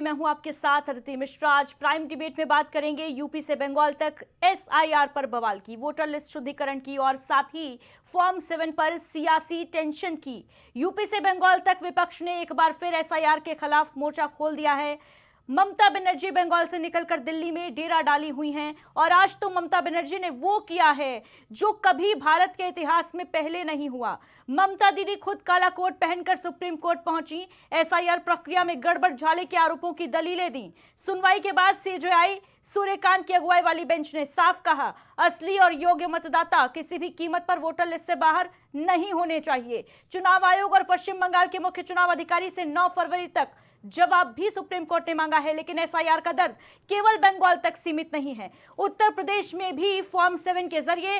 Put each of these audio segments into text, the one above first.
मैं हूं आपके साथ अदिति मिश्रा। आज प्राइम डिबेट में बात करेंगे यूपी से बंगाल तक एसआईआर पर बवाल की, वोटर लिस्ट शुद्धिकरण की और साथ ही फॉर्म 7 पर सियासी टेंशन की। यूपी से बंगाल तक विपक्ष ने एक बार फिर एसआईआर के खिलाफ मोर्चा खोल दिया है। ममता बनर्जी बंगाल से निकलकर दिल्ली में डेरा डाली हुई हैं और आज तो ममता बनर्जी ने वो किया है जो कभी भारत के इतिहास में पहले नहीं हुआ। ममता दीदी खुद काला कोट पहनकर सुप्रीम कोर्ट पहुंची, एसआईआर प्रक्रिया में गड़बड़ झाले के आरोपों की दलीलें दी। सुनवाई के बाद सीजेआई सूर्यकांत की अगुवाई वाली बेंच ने साफ कहा, असली और योग्य मतदाता किसी भी कीमत पर वोटर लिस्ट से बाहर नहीं होने चाहिए। चुनाव आयोग और पश्चिम बंगाल के मुख्य चुनाव अधिकारी से 9 फरवरी तक जवाब भी सुप्रीम कोर्ट ने मांगा है, लेकिन एसआईआर का दर्द केवल बंगाल तक सीमित नहीं है। उत्तर प्रदेश में भी फॉर्म 7 के जरिए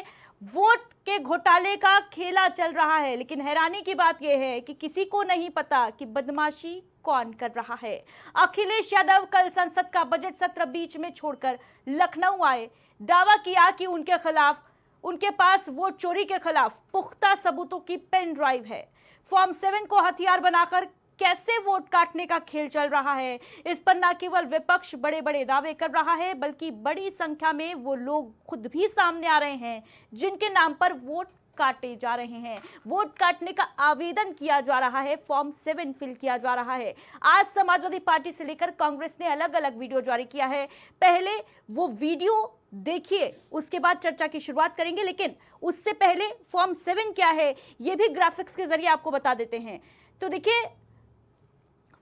वोट के घोटाले का खेला चल रहा है, लेकिन हैरानी की बात यह है कि किसी को नहीं पता कि बदमाशी कौन कर रहा है। अखिलेश यादव कल संसद का बजट सत्र बीच में छोड़कर लखनऊ आए, दावा किया कि उनके पास वोट चोरी के खिलाफ पुख्ता सबूतों की पेन ड्राइव है। फॉर्म 7 को हथियार बनाकर कैसे वोट काटने का खेल चल रहा है, इस पर न केवल विपक्ष बड़े बड़े दावे कर रहा है, बल्कि बड़ी संख्या में वो लोग खुद भी सामने आ रहे हैं जिनके नाम पर वोट काटे जा रहे हैं। वोट काटने का आवेदन किया जा रहा है, फॉर्म 7 फिल किया जा रहा है। आज समाजवादी पार्टी से लेकर कांग्रेस ने अलग अलग वीडियो जारी किया है। पहले वो वीडियो देखिए, उसके बाद चर्चा की शुरुआत करेंगे, लेकिन उससे पहले फॉर्म 7 क्या है ये भी ग्राफिक्स के जरिए आपको बता देते हैं। तो देखिए,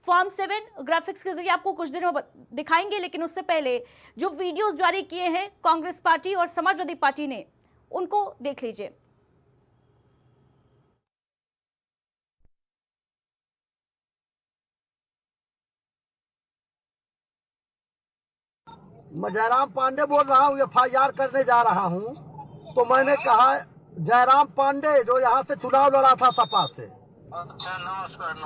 फॉर्म 7 ग्राफिक्स के जरिए आपको कुछ देर में दिखाएंगे, लेकिन उससे पहले जो वीडियोस जारी किए हैं कांग्रेस पार्टी और समाजवादी पार्टी ने, उनको देख लीजिए। मैं जयराम पांडे बोल रहा हूँ, एफआईआर करने जा रहा हूँ। तो मैंने कहा जयराम पांडे जो यहाँ से चुनाव लड़ा था सपा से। अच्छा,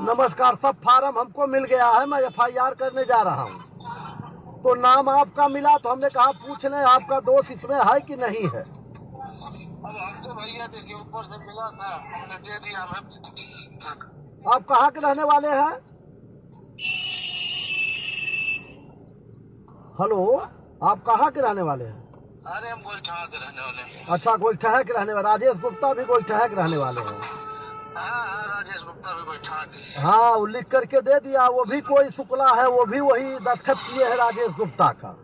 नमस्कार। सब फार्म हमको मिल गया है, मैं एफआईआर करने जा रहा हूँ। तो नाम आपका मिला तो हमने कहा पूछ लें आपका दोस्त इसमें है कि नहीं है। अब हमको भैया देखिए ऊपर से मिला था, हमने दे दिया। आप कहाँ के रहने वाले हैं? हेलो, आप कहाँ के रहने वाले हैं? अरे हम गोइठा के रहने वाले हैं। अच्छा, गोइठा के रहने वाले। राजेश गुप्ता भी गोइठा के रहने वाले हैं। हाँ, राजेश गुप्ता भी गोइठा के। हाँ, वो लिख करके दे दिया। वो भी कोई शुक्ला है, वो भी वही दस्तखत किए है राजेश गुप्ता का।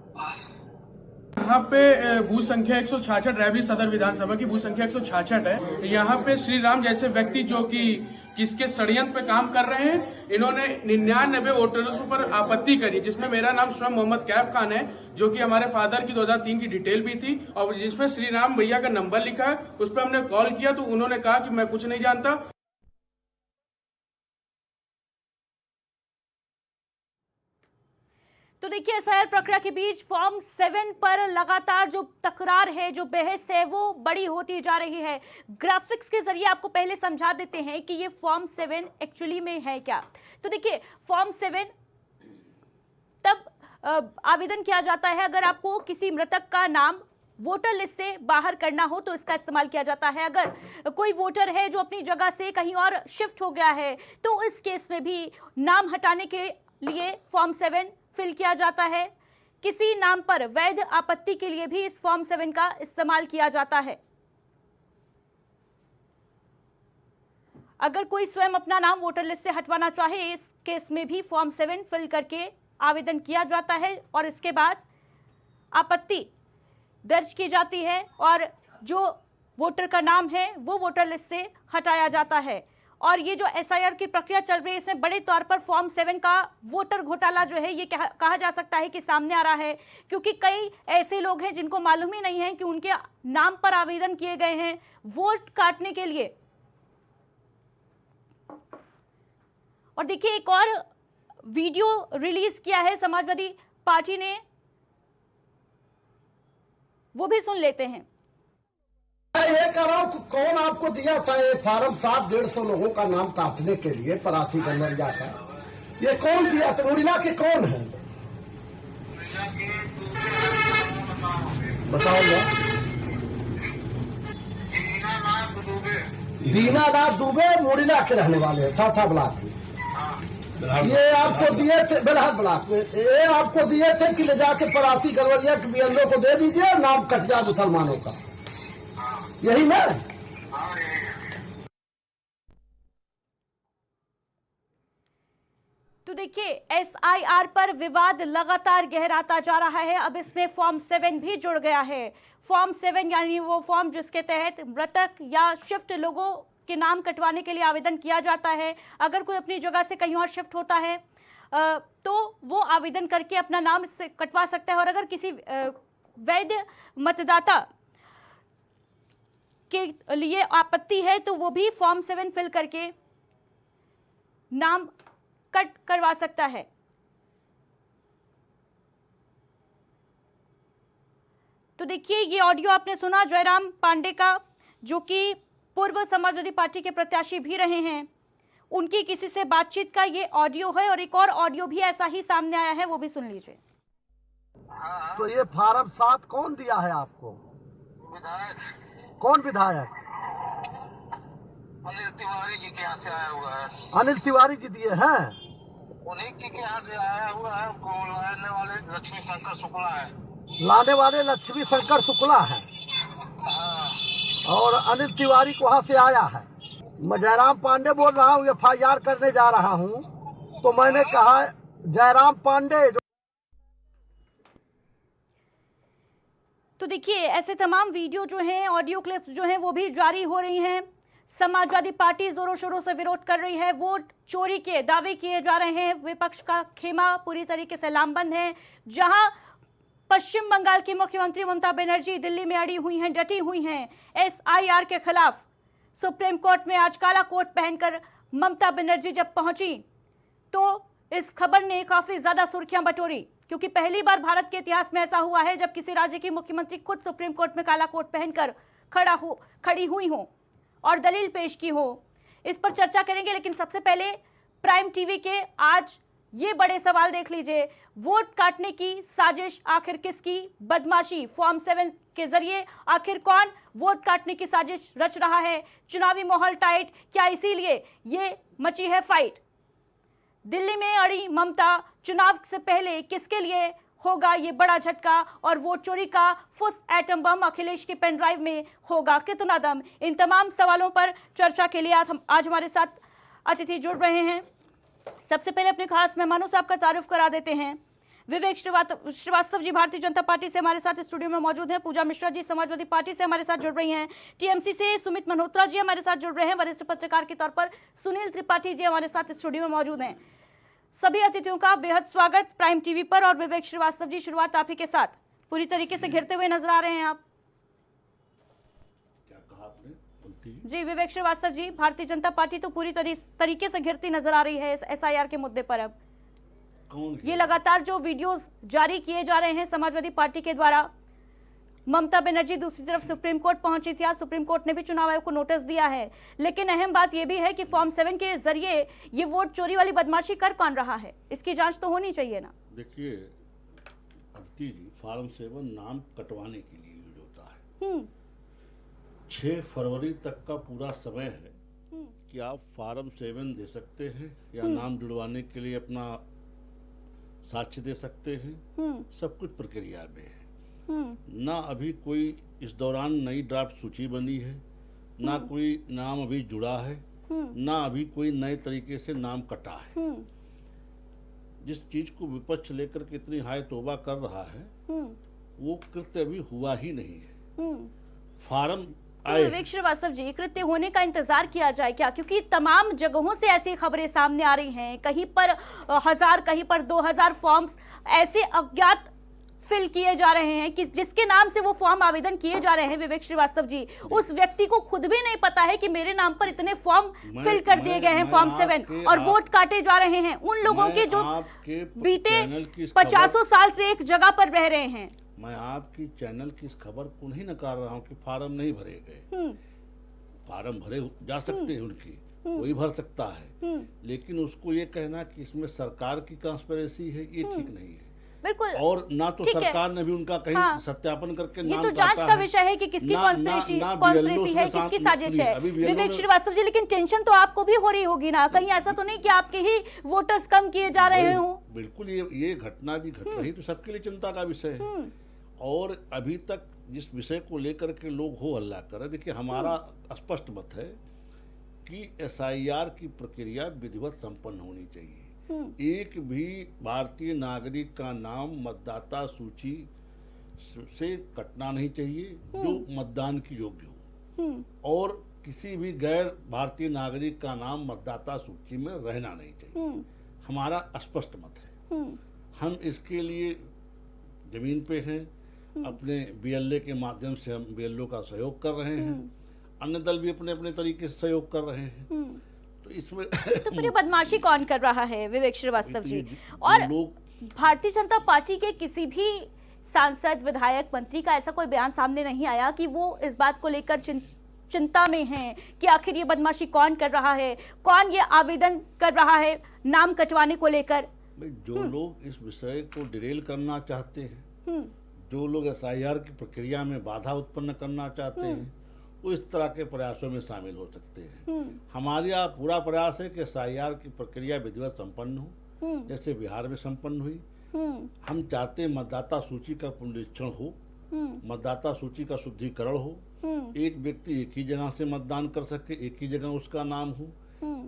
यहाँ पे बूथ संख्या 166, रैबरी सदर विधानसभा की बूथ संख्या 166 है। यहाँ पे श्री राम जैसे व्यक्ति जो कि किसके षड्यंत्र पे काम कर रहे हैं, इन्होंने 99 वोटर्स पर आपत्ति करी, जिसमें मेरा नाम स्वयं मोहम्मद कैफ खान है, जो कि हमारे फादर की 2003 की डिटेल भी थी, और जिसमें श्री राम भैया का नंबर लिखा है। उस पर हमने कॉल किया तो उन्होंने कहा कि मैं कुछ नहीं जानता। तो देखिए, एसआईआर प्रक्रिया के बीच फॉर्म 7 पर लगातार जो तकरार है, जो बहस है, वो बड़ी होती जा रही है। ग्राफिक्स के जरिए आपको पहले समझा देते हैं कि ये फॉर्म 7 एक्चुअली में है क्या। तो देखिए, फॉर्म 7 तब आवेदन किया जाता है अगर आपको किसी मृतक का नाम वोटर लिस्ट से बाहर करना हो तो इसका इस्तेमाल किया जाता है। अगर कोई वोटर है जो अपनी जगह से कहीं और शिफ्ट हो गया है तो इस केस में भी नाम हटाने के लिए फॉर्म 7 फिल किया जाता है। किसी नाम पर वैध आपत्ति के लिए भी इस फॉर्म 7 का इस्तेमाल किया जाता है। अगर कोई स्वयं अपना नाम वोटर लिस्ट से हटवाना चाहे, इस केस में भी फॉर्म 7 फिल करके आवेदन किया जाता है और इसके बाद आपत्ति दर्ज की जाती है और जो वोटर का नाम है वो वोटर लिस्ट से हटाया जाता है। और ये जो एसआईआर की प्रक्रिया चल रही है, इसमें बड़े तौर पर फॉर्म 7 का वोटर घोटाला जो है ये कहा जा सकता है कि सामने आ रहा है, क्योंकि कई ऐसे लोग हैं जिनको मालूम ही नहीं है कि उनके नाम पर आवेदन किए गए हैं वोट काटने के लिए। और देखिए, एक और वीडियो रिलीज किया है समाजवादी पार्टी ने, वो भी सुन लेते हैं। ये कह रहा हूँ, कौन आपको दिया था ये फार्म 700-150 लोगों का नाम काटने के लिए परासी गंदरिया का? ये कौन दिया था? मुरैना के कौन है बताओ ना। दीनानाथ दुबे मुरैना के रहने वाले हैं, छाछा ब्लॉक में। ये आपको दिए थे बेलहर ब्लॉक में, ये आपको दिए थे कि ले जाके परासी गलवरिया के बीएलओ को दे दीजिए, नाम कट जाए मुसलमानों का, यही ना। हाँ यही है। तो देखिए, एसआईआर पर विवाद लगातार गहराता जा रहा है। अब इसमें फॉर्म 7 भी जुड़ गया है। फॉर्म 7 यानी वो फॉर्म जिसके तहत मृतक या शिफ्ट लोगों के नाम कटवाने के लिए आवेदन किया जाता है। अगर कोई अपनी जगह से कहीं और शिफ्ट होता है तो वो आवेदन करके अपना नाम इससे कटवा सकता है। और अगर किसी वैध मतदाता के लिए आपत्ति है तो वो भी फॉर्म 7 फिल करके नाम कट करवा सकता है। तो देखिए, ये ऑडियो आपने सुना जयराम पांडे का, जो कि पूर्व समाजवादी पार्टी के प्रत्याशी भी रहे हैं। उनकी किसी से बातचीत का ये ऑडियो है और एक और ऑडियो भी ऐसा ही सामने आया है, वो भी सुन लीजिए। तो ये फार्म 7 कौन दिया है आपको? विधायक कौन विधायक? अनिल तिवारी जी के यहाँ से आया हुआ है। अनिल तिवारी जी दिए हैं? उन्हीं के यहाँ से आया हुआ है। उनको लाने वाले लक्ष्मी शंकर शुक्ला है। लाने वाले लक्ष्मी शंकर शुक्ला है हाँ और अनिल तिवारी को वहाँ से आया है। मैं जयराम पांडे बोल रहा हूँ, FIR करने जा रहा हूँ। तो मैंने कहा जयराम पांडे। तो देखिए, ऐसे तमाम वीडियो जो हैं, ऑडियो क्लिप्स जो हैं, वो भी जारी हो रही हैं। समाजवादी पार्टी जोरों शोरों से विरोध कर रही है। वोट चोरी के दावे किए जा रहे हैं। विपक्ष का खेमा पूरी तरीके से लामबंद है। जहां पश्चिम बंगाल की मुख्यमंत्री ममता बनर्जी दिल्ली में अड़ी हुई हैं, डटी हुई हैं SIR के खिलाफ। सुप्रीम कोर्ट में आज काला कोट पहनकर ममता बनर्जी जब पहुंची तो इस खबर ने काफी ज्यादा सुर्खियां बटोरी, क्योंकि पहली बार भारत के इतिहास में ऐसा हुआ है जब किसी राज्य की मुख्यमंत्री खुद सुप्रीम कोर्ट में काला कोट पहनकर खड़ी हुई हो और दलील पेश की हो। इस पर चर्चा करेंगे, लेकिन सबसे पहले प्राइम टीवी के आज ये बड़े सवाल देख लीजिए। वोट काटने की साजिश आखिर किसकी? बदमाशी फॉर्म 7 के जरिए आखिर कौन वोट काटने की साजिश रच रहा है? चुनावी माहौल टाइट, क्या इसीलिए ये मची है फाइट? दिल्ली में अड़ी ममता, चुनाव से पहले किसके लिए होगा ये बड़ा झटका? और वोट चोरी का फुस एटम बम अखिलेश के पेन ड्राइव में होगा कितना दम? इन तमाम सवालों पर चर्चा के लिए आज हमारे साथ अतिथि जुड़ रहे हैं। सबसे पहले अपने खास मेहमानों से आपका तारुफ करा देते हैं। विवेक श्रीवास्तव जी भारतीय जनता पार्टी से हमारे साथ स्टूडियो में मौजूद हैं। पूजा मिश्रा जी समाजवादी पार्टी से हमारे साथ जुड़ रही हैं। TMC से सुमित मल्होत्रा जी हमारे साथ जुड़ रहे हैं। वरिष्ठ पत्रकार के तौर पर सुनील त्रिपाठी जी हमारे साथ स्टूडियो में मौजूद हैं। सभी अतिथियों का बेहद स्वागत प्राइम टीवी पर। और विवेक श्रीवास्तव जी, शुरुआत आप ही के साथ। पूरी तरीके से घिरते हुए नजर आ रहे हैं आप। क्या कहा आपने? जी विवेक श्रीवास्तव जी, भारतीय जनता पार्टी तो पूरी तरीके से घिरती नजर आ रही है SIR के मुद्दे पर। अब कौन ये लगातार जो वीडियोस जारी किए जा रहे हैं समाजवादी पार्टी के द्वारा। ममता बनर्जी दूसरी तरफ सुप्रीम कोर्ट पहुंची थी। आज सुप्रीम कोर्ट ने भी चुनाव आयोग को नोटिस दिया है। लेकिन अहम बात यह भी है कि फॉर्म 7 के जरिए ये वोट चोरी वाली बदमाशी कर कौन रहा है, इसकी जांच तो होनी चाहिए ना। देखिए अदिति जी, फॉर्म 7 नाम कटवाने के लिए यूज होता है। 6 फरवरी तक का पूरा समय है कि आप फॉर्म 7 दे सकते हैं या नाम जुड़वाने के लिए अपना साक्ष्य दे सकते हैं। सब कुछ प्रक्रिया में है। ना अभी कोई इस दौरान नई ड्राफ्ट सूची बनी है, ना कोई नाम अभी जुड़ा है, ना अभी कोई नए तरीके से नाम कटा है। जिस चीज को विपक्ष लेकर के इतनी हाय तौबा कर रहा है वो कृत्य अभी हुआ ही नहीं है। फार्म तो विवेक श्रीवास्तव जी, कृत्य होने का इंतजार किया जाए क्या? क्योंकि तमाम जगहों से ऐसी खबरें सामने आ रही हैं। कहीं पर 1000, कहीं पर 2000 फॉर्म्स ऐसे अज्ञात फिल किए जा रहे हैं कि जिसके नाम से वो फॉर्म आवेदन किए जा रहे हैं। विवेक श्रीवास्तव जी, उस व्यक्ति को खुद भी नहीं पता है कि मेरे नाम पर इतने फॉर्म फिल कर दिए गए हैं फॉर्म 7 और वोट काटे जा रहे हैं उन लोगों के जो बीते 50 साल से एक जगह पर रह रहे हैं। मैं आपकी चैनल की इस खबर को नहीं नकार रहा हूँ कि फार्म नहीं भरे गए। फार्म भरे जा सकते हैं, उनकी कोई भर सकता है, लेकिन उसको ये कहना कि इसमें सरकार की कॉन्स्पिरेसी है, ये ठीक नहीं है। बिल्कुल। और ना तो ठीक है। सरकार ने भी उनका कहीं हाँ। सत्यापन करके ये नाम तो जांच काटा का है। विषय है कि किसकी ना कॉन्स्पिरेसी है, किसकी साजिश है। विवेक श्रीवास्तव जी, लेकिन टेंशन तो आपको भी हो रही होगी ना, कहीं ऐसा तो नहीं कि आपके ही वोटर्स कम किए जा रहे हो? बिल्कुल, ये घटना जी घट रही तो सबके लिए चिंता का विषय है। और अभी तक जिस विषय को लेकर के लोग हो हल्ला कर रहे, देखिए हमारा स्पष्ट मत है कि एसआईआर की प्रक्रिया विधिवत संपन्न होनी चाहिए। एक भी भारतीय नागरिक का नाम मतदाता सूची से कटना नहीं चाहिए जो मतदान की योग्य हो, और किसी भी गैर भारतीय नागरिक का नाम मतदाता सूची में रहना नहीं चाहिए। हमारा स्पष्ट मत है। हम इसके लिए जमीन पे हैं, अपने बीएलए के माध्यम से हम बीएलओ का सहयोग कर रहे हैं, अन्य दल भी अपने अपने तरीके से सहयोग कर रहे हैं। तो इसमें तो फिर ये बदमाशी कौन कर रहा है विवेक श्रीवास्तव जी? और भारतीय जनता पार्टी के किसी भी सांसद, विधायक, मंत्री का ऐसा कोई बयान सामने नहीं आया कि वो इस बात को लेकर चिंता में हैं कि आखिर ये बदमाशी कौन कर रहा है, कौन ये आवेदन कर रहा है नाम कटवाने को लेकर? जो लोग इस विषय को डिरेल करना चाहते हैं, जो लोग एसआईआर की प्रक्रिया में बाधा उत्पन्न करना चाहते हैं, वो इस तरह के प्रयासों में शामिल हो सकते हैं। हमारे यहाँ पूरा प्रयास है कि एसआईआर की प्रक्रिया विधिवत संपन्न हो, जैसे बिहार में संपन्न हुई। हम चाहते हैं मतदाता सूची का पुनरीक्षण हो, मतदाता सूची का शुद्धिकरण हो, एक व्यक्ति एक ही जगह से मतदान कर सके, एक ही जगह उसका नाम हो।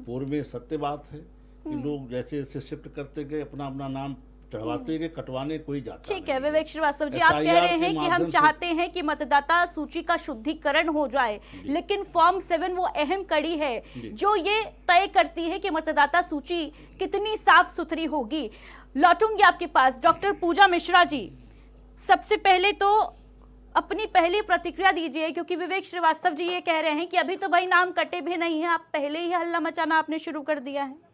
पूर्व में सत्य बात है कि लोग जैसे जैसे शिफ्ट करते गए अपना अपना नाम चढ़वाते गए, कटवाने कोई जाता ठीक है विवेक श्रीवास्तव जी, आप कह रहे हैं कि हम चाहते हैं कि मतदाता सूची का शुद्धिकरण हो जाए, लेकिन फॉर्म 7 वो अहम कड़ी है जो ये तय करती है कि मतदाता सूची कितनी साफ सुथरी होगी। लौटूंगी आपके पास। डॉक्टर पूजा मिश्रा जी, सबसे पहले तो अपनी पहली प्रतिक्रिया दीजिए, क्योंकि विवेक श्रीवास्तव जी ये कह रहे हैं कि अभी तो भाई नाम कटे भी नहीं है, आप पहले ही हल्ला मचाना आपने शुरू कर दिया है।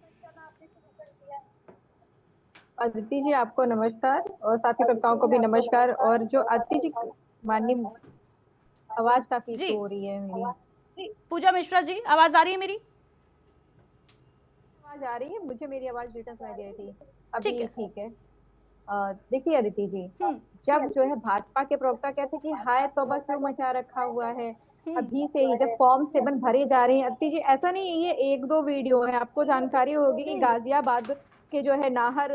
अदिति जी आपको नमस्कार, और साथी प्रवक्ताओं को भी नमस्कार। और जो अदिति जी माननीय, आवाज काफी इशू हो रही है मेरी। पूजा मिश्रा जी, आवाज आ रही है मेरी? आवाज आ रही है मुझे, मेरी आवाज रिटर्न सुनाई दे रही थी, अभी ठीक है। देखिए अदिति जी, जब जो है भाजपा के प्रवक्ता कहते कि हाय तौबा क्यों मचा रखा हुआ है, अभी से ही जब फॉर्म 7 भरे जा रहे हैं। अदिति जी ऐसा नहीं है, ये 1-2 वीडियो है, आपको जानकारी होगी कि गाजियाबाद के जो है नाहर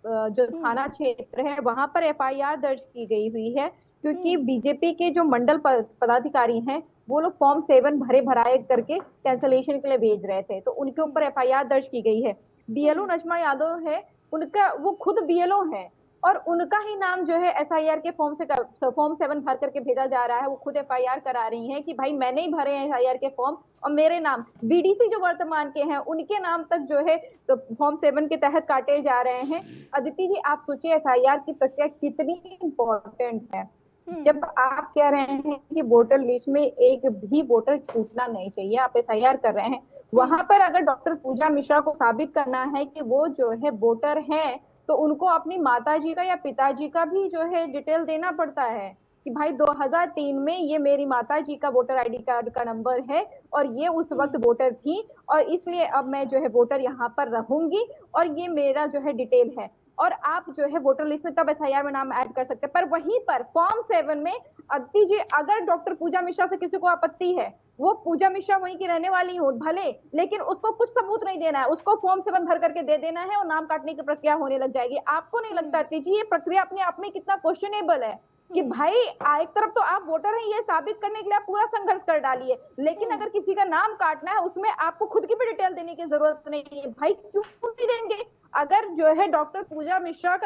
जो थाना क्षेत्र है वहां पर एफआईआर दर्ज की गई हुई है, क्योंकि बीजेपी के जो मंडल पदाधिकारी हैं वो लोग फॉर्म 7 भराए करके कैंसलेशन के लिए भेज रहे थे, तो उनके ऊपर एफआईआर दर्ज की गई है। बीएलओ नजमा यादव है, उनका वो खुद बीएलओ है और उनका ही नाम जो है एसआईआर के फॉर्म 7 भर करके भेजा जा रहा है। वो खुद एफआईआर करा रही हैं कि भाई मैंने ही भरे हैं एसआईआर के फॉर्म, और मेरे नाम बीडीसी जो वर्तमान के हैं उनके नाम तक जो है तो फॉर्म 7 के तहत काटे जा रहे हैं। अदिति जी आप सोचिए एसआईआर की प्रक्रिया कितनी इंपॉर्टेंट है। जब आप कह रहे हैं कि वोटर लिस्ट में एक भी वोटर छूटना नहीं चाहिए, आप एसआईआर कर रहे हैं, वहां पर अगर डॉक्टर पूजा मिश्रा को साबित करना है कि वो जो है वोटर है, तो उनको अपनी माताजी का या पिताजी का भी जो है डिटेल देना पड़ता है कि भाई 2003 में ये मेरी माताजी का वोटर आईडी कार्ड का नंबर है और ये उस वक्त वोटर थी, और इसलिए अब मैं जो है वोटर यहाँ पर रहूंगी और ये मेरा जो है डिटेल है। और आप जो है वोटर लिस्ट में तब एसआईआर में नाम ऐड कर सकते हैं। पर वहीं पर फॉर्म 7 में अदिति जी, अगर डॉक्टर पूजा मिश्रा से किसी को आपत्ति है, वो पूजा मिश्रा वहीं की रहने वाली हो भले, लेकिन उसको कुछ सबूत नहीं देना है, उसको फॉर्म 7 भर करके दे देना है और नाम काटने की प्रक्रिया होने लग जाएगी। आपको नहीं लगता अदिति जी ये प्रक्रिया अपने आप में कितना क्वेश्चनेबल है कि भाई एक तरफ तो आप वोटर हैं ये साबित करने के लिए आप पूरा संघर्ष कर डालिए, लेकिन अगर किसी का नाम काटना है उसमें आपको खुद की भी डिटेल देने की जरूरत नहीं है। भाई क्यों नहीं देंगे? अगर जो है डॉक्टर पूजा मिश्रा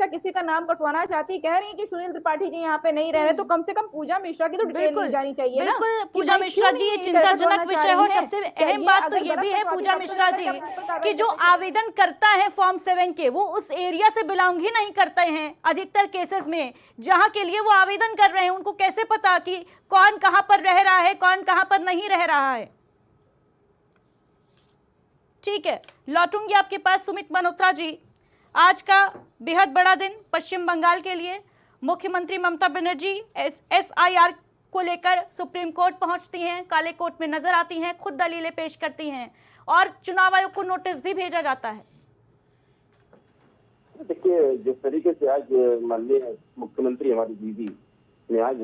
किसी का नाम कटवाना चाहती, कह रही है कि सुनील त्रिपाठी जी यहाँ पे नहीं रह रहे, तो कम से कम पूजा मिश्रा की तो डिटेल मिल जानी चाहिए ना। बिल्कुल पूजा मिश्रा जी, ये चिंताजनक विषय है। और सबसे अहम बात तो ये भी है पूजा मिश्रा जी कि जो आवेदन करता है फॉर्म 7 के, वो उस एरिया से बिलोंग ही नहीं करते हैं अधिकतर केसेस में, जहाँ के लिए वो आवेदन कर रहे हैं। उनको कैसे पता कि कौन कहाँ पर रह रहा है, कौन कहाँ पर नहीं रह रहा है? ठीक है, लौटूंगी आपके पास। सुमित मल्होत्रा जी, आज का बेहद बड़ा दिन पश्चिम बंगाल के लिए। मुख्यमंत्री ममता बनर्जी एसआईआर को लेकर सुप्रीम कोर्ट पहुंचती हैं, काले कोर्ट में नजर आती हैं, खुद दलीलें पेश करती हैं और चुनाव आयोग को नोटिस भी भेजा जाता है। देखिए देखिए, जिस तरीके से आज माननीय मुख्यमंत्री हमारी दीदी ने आज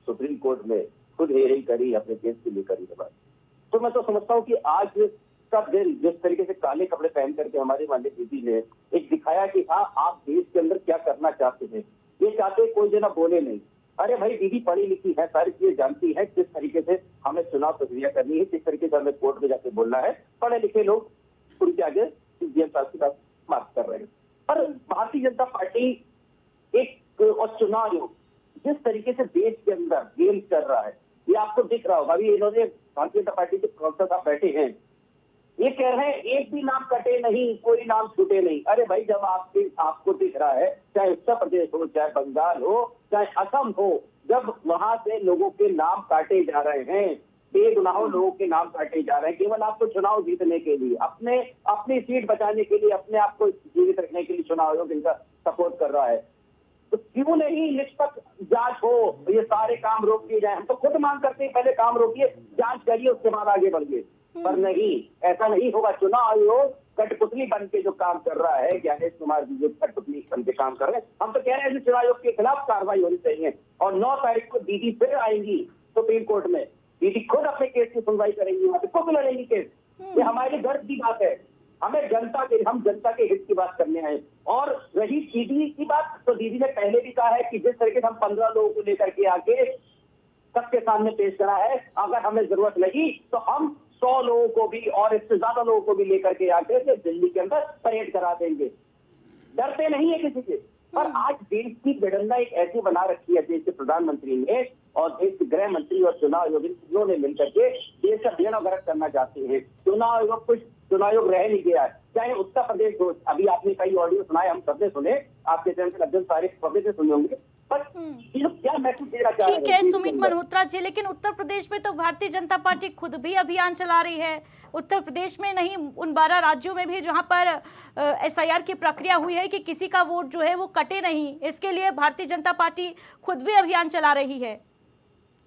सुप्रीम कोर्ट में खुद हेयरिंग करी अपने केस की लेकर ही बात, तो मैं तो समझता हूँ कि आज का दिन जिस तरीके से काले कपड़े पहन करके हमारी माननीय दीदी ने एक दिखाया कि हाँ, आप देश के अंदर क्या करना चाहते हैं, ये चाहते कोई जना बोले नहीं। अरे भाई, दीदी पढ़ी लिखी है, सारी चीजें जानती है, किस तरीके से हमें चुनाव प्रक्रिया करनी है, किस तरीके से हमें कोर्ट में जाके बोलना है। पढ़े लिखे लोग उनके आगे सीएम साहब की बात कर रहे हैं। पर भारतीय जनता पार्टी एक और चुनाव आयोग जिस तरीके से देश के अंदर गेम कर रहा है, ये आपको दिख रहा होगा। अभी इन्होंने भारतीय जनता पार्टी के काउंसिलर साहब बैठे हैं, ये कह रहे हैं एक भी नाम कटे नहीं, कोई नाम छूटे नहीं। अरे भाई, जब आपको दिख रहा है, चाहे उत्तर प्रदेश हो, चाहे बंगाल हो, चाहे असम हो, जब वहां से लोगों के नाम काटे जा रहे हैं, बेगुनाहों लोगों के नाम काटे जा रहे हैं, केवल आपको चुनाव जीतने के लिए, अपनी सीट बचाने के लिए, अपने आप को जीवित रखने के लिए चुनाव आयोग इनका सपोर्ट कर रहा है। तो क्यों नहीं निष्पक्ष जांच हो, ये सारे काम रोक दिए जाए। हम तो खुद मांग करते हैं, पहले काम रोकिए, जांच करिए, उसके बाद आगे बढ़िए। पर नहीं, ऐसा नहीं होगा। चुनाव आयोग कठपुतली बन के जो काम कर रहा है, ज्ञानेश कुमार जी जो कठपुतली बन के काम कर रहे हैं, हम तो कह रहे हैं कि चुनाव आयोग के खिलाफ कार्रवाई होनी चाहिए। और 9 तारीख को दीदी फिर आएंगी सुप्रीम कोर्ट में, दीदी खुद अपने केस की सुनवाई करेंगी, वहां पे खुद लड़ेंगी केस। ये हमारे लिए गर्व की बात है। हम जनता के हित की बात करने आए। और रही दीदी की बात, तो दीदी ने पहले भी कहा है कि जिस तरीके से हम 15 लोगों को लेकर के आके सबके सामने पेश करा है, अगर हमें जरूरत लगी तो हम 100 लोगों को भी और इससे ज्यादा लोगों को भी लेकर के आके दिल्ली के अंदर परेड करा देंगे। डरते नहीं है किसी से। पर आज देश की विडंबना एक ऐसी बना रखी है देश के प्रधानमंत्री ने और देश के गृह मंत्री और चुनाव आयोग, इन ने मिलकर के देश का बेड़ा गर्क करना चाहते हैं। चुनाव आयोग रह नहीं गया है, चाहे उत्तर प्रदेश हो। अभी आपने कई ऑडियो सुनाए, हम सबने सुने, आपके चैनल के माध्यम सारे पब्लिक से सुने होंगे। पर ये लोग क्या मैसेज देना चाह रहे हैं? ठीक है सुमित मल्होत्रा जी, लेकिन उत्तर प्रदेश में तो भारतीय जनता पार्टी खुद भी अभियान चला रही है। उत्तर प्रदेश में नहीं, उन 12 राज्यों में भी जहां पर SIR की प्रक्रिया हुई है कि किसी का वोट जो है वो कटे नहीं, इसके लिए भारतीय जनता पार्टी खुद भी अभियान चला रही है।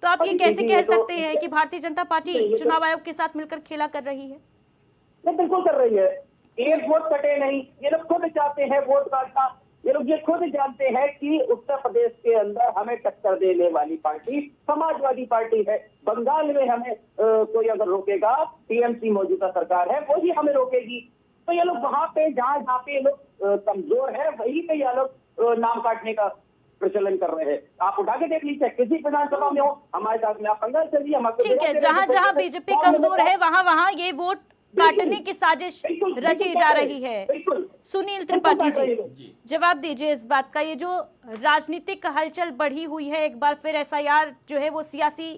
तो आप ये कैसे कह सकते हैं कि भारतीय जनता पार्टी चुनाव आयोग के साथ मिलकर खेला कर रही है? बिल्कुल कर रही है। एक वोट कटे नहीं, ये लोग खुद चाहते हैं वोट काटना। ये लोग ये खुद जानते हैं कि उत्तर प्रदेश के अंदर हमें टक्कर देने वाली पार्टी समाजवादी पार्टी है। बंगाल में हमें कोई अगर रोकेगा, TMC मौजूदा सरकार है, वही हमें रोकेगी। तो ये लोग वहां पे जहाँ पे ये लोग कमजोर है, वहीं पे ये लोग नाम काटने का प्रचलन कर रहे हैं। आप उठा के देख लीजिए, किसी विधानसभा में हो, हमारे साथ में आप पंगा चलिए। ठीक है, जहाँ बीजेपी कमजोर है वहाँ ये वोट काटने की साजिश रची जा रही है। सुनील त्रिपाठी जी, जवाब दीजिए इस बात का। ये जो राजनीतिक हलचल बढ़ी हुई है, एक बार फिर SIR जो है वो सियासी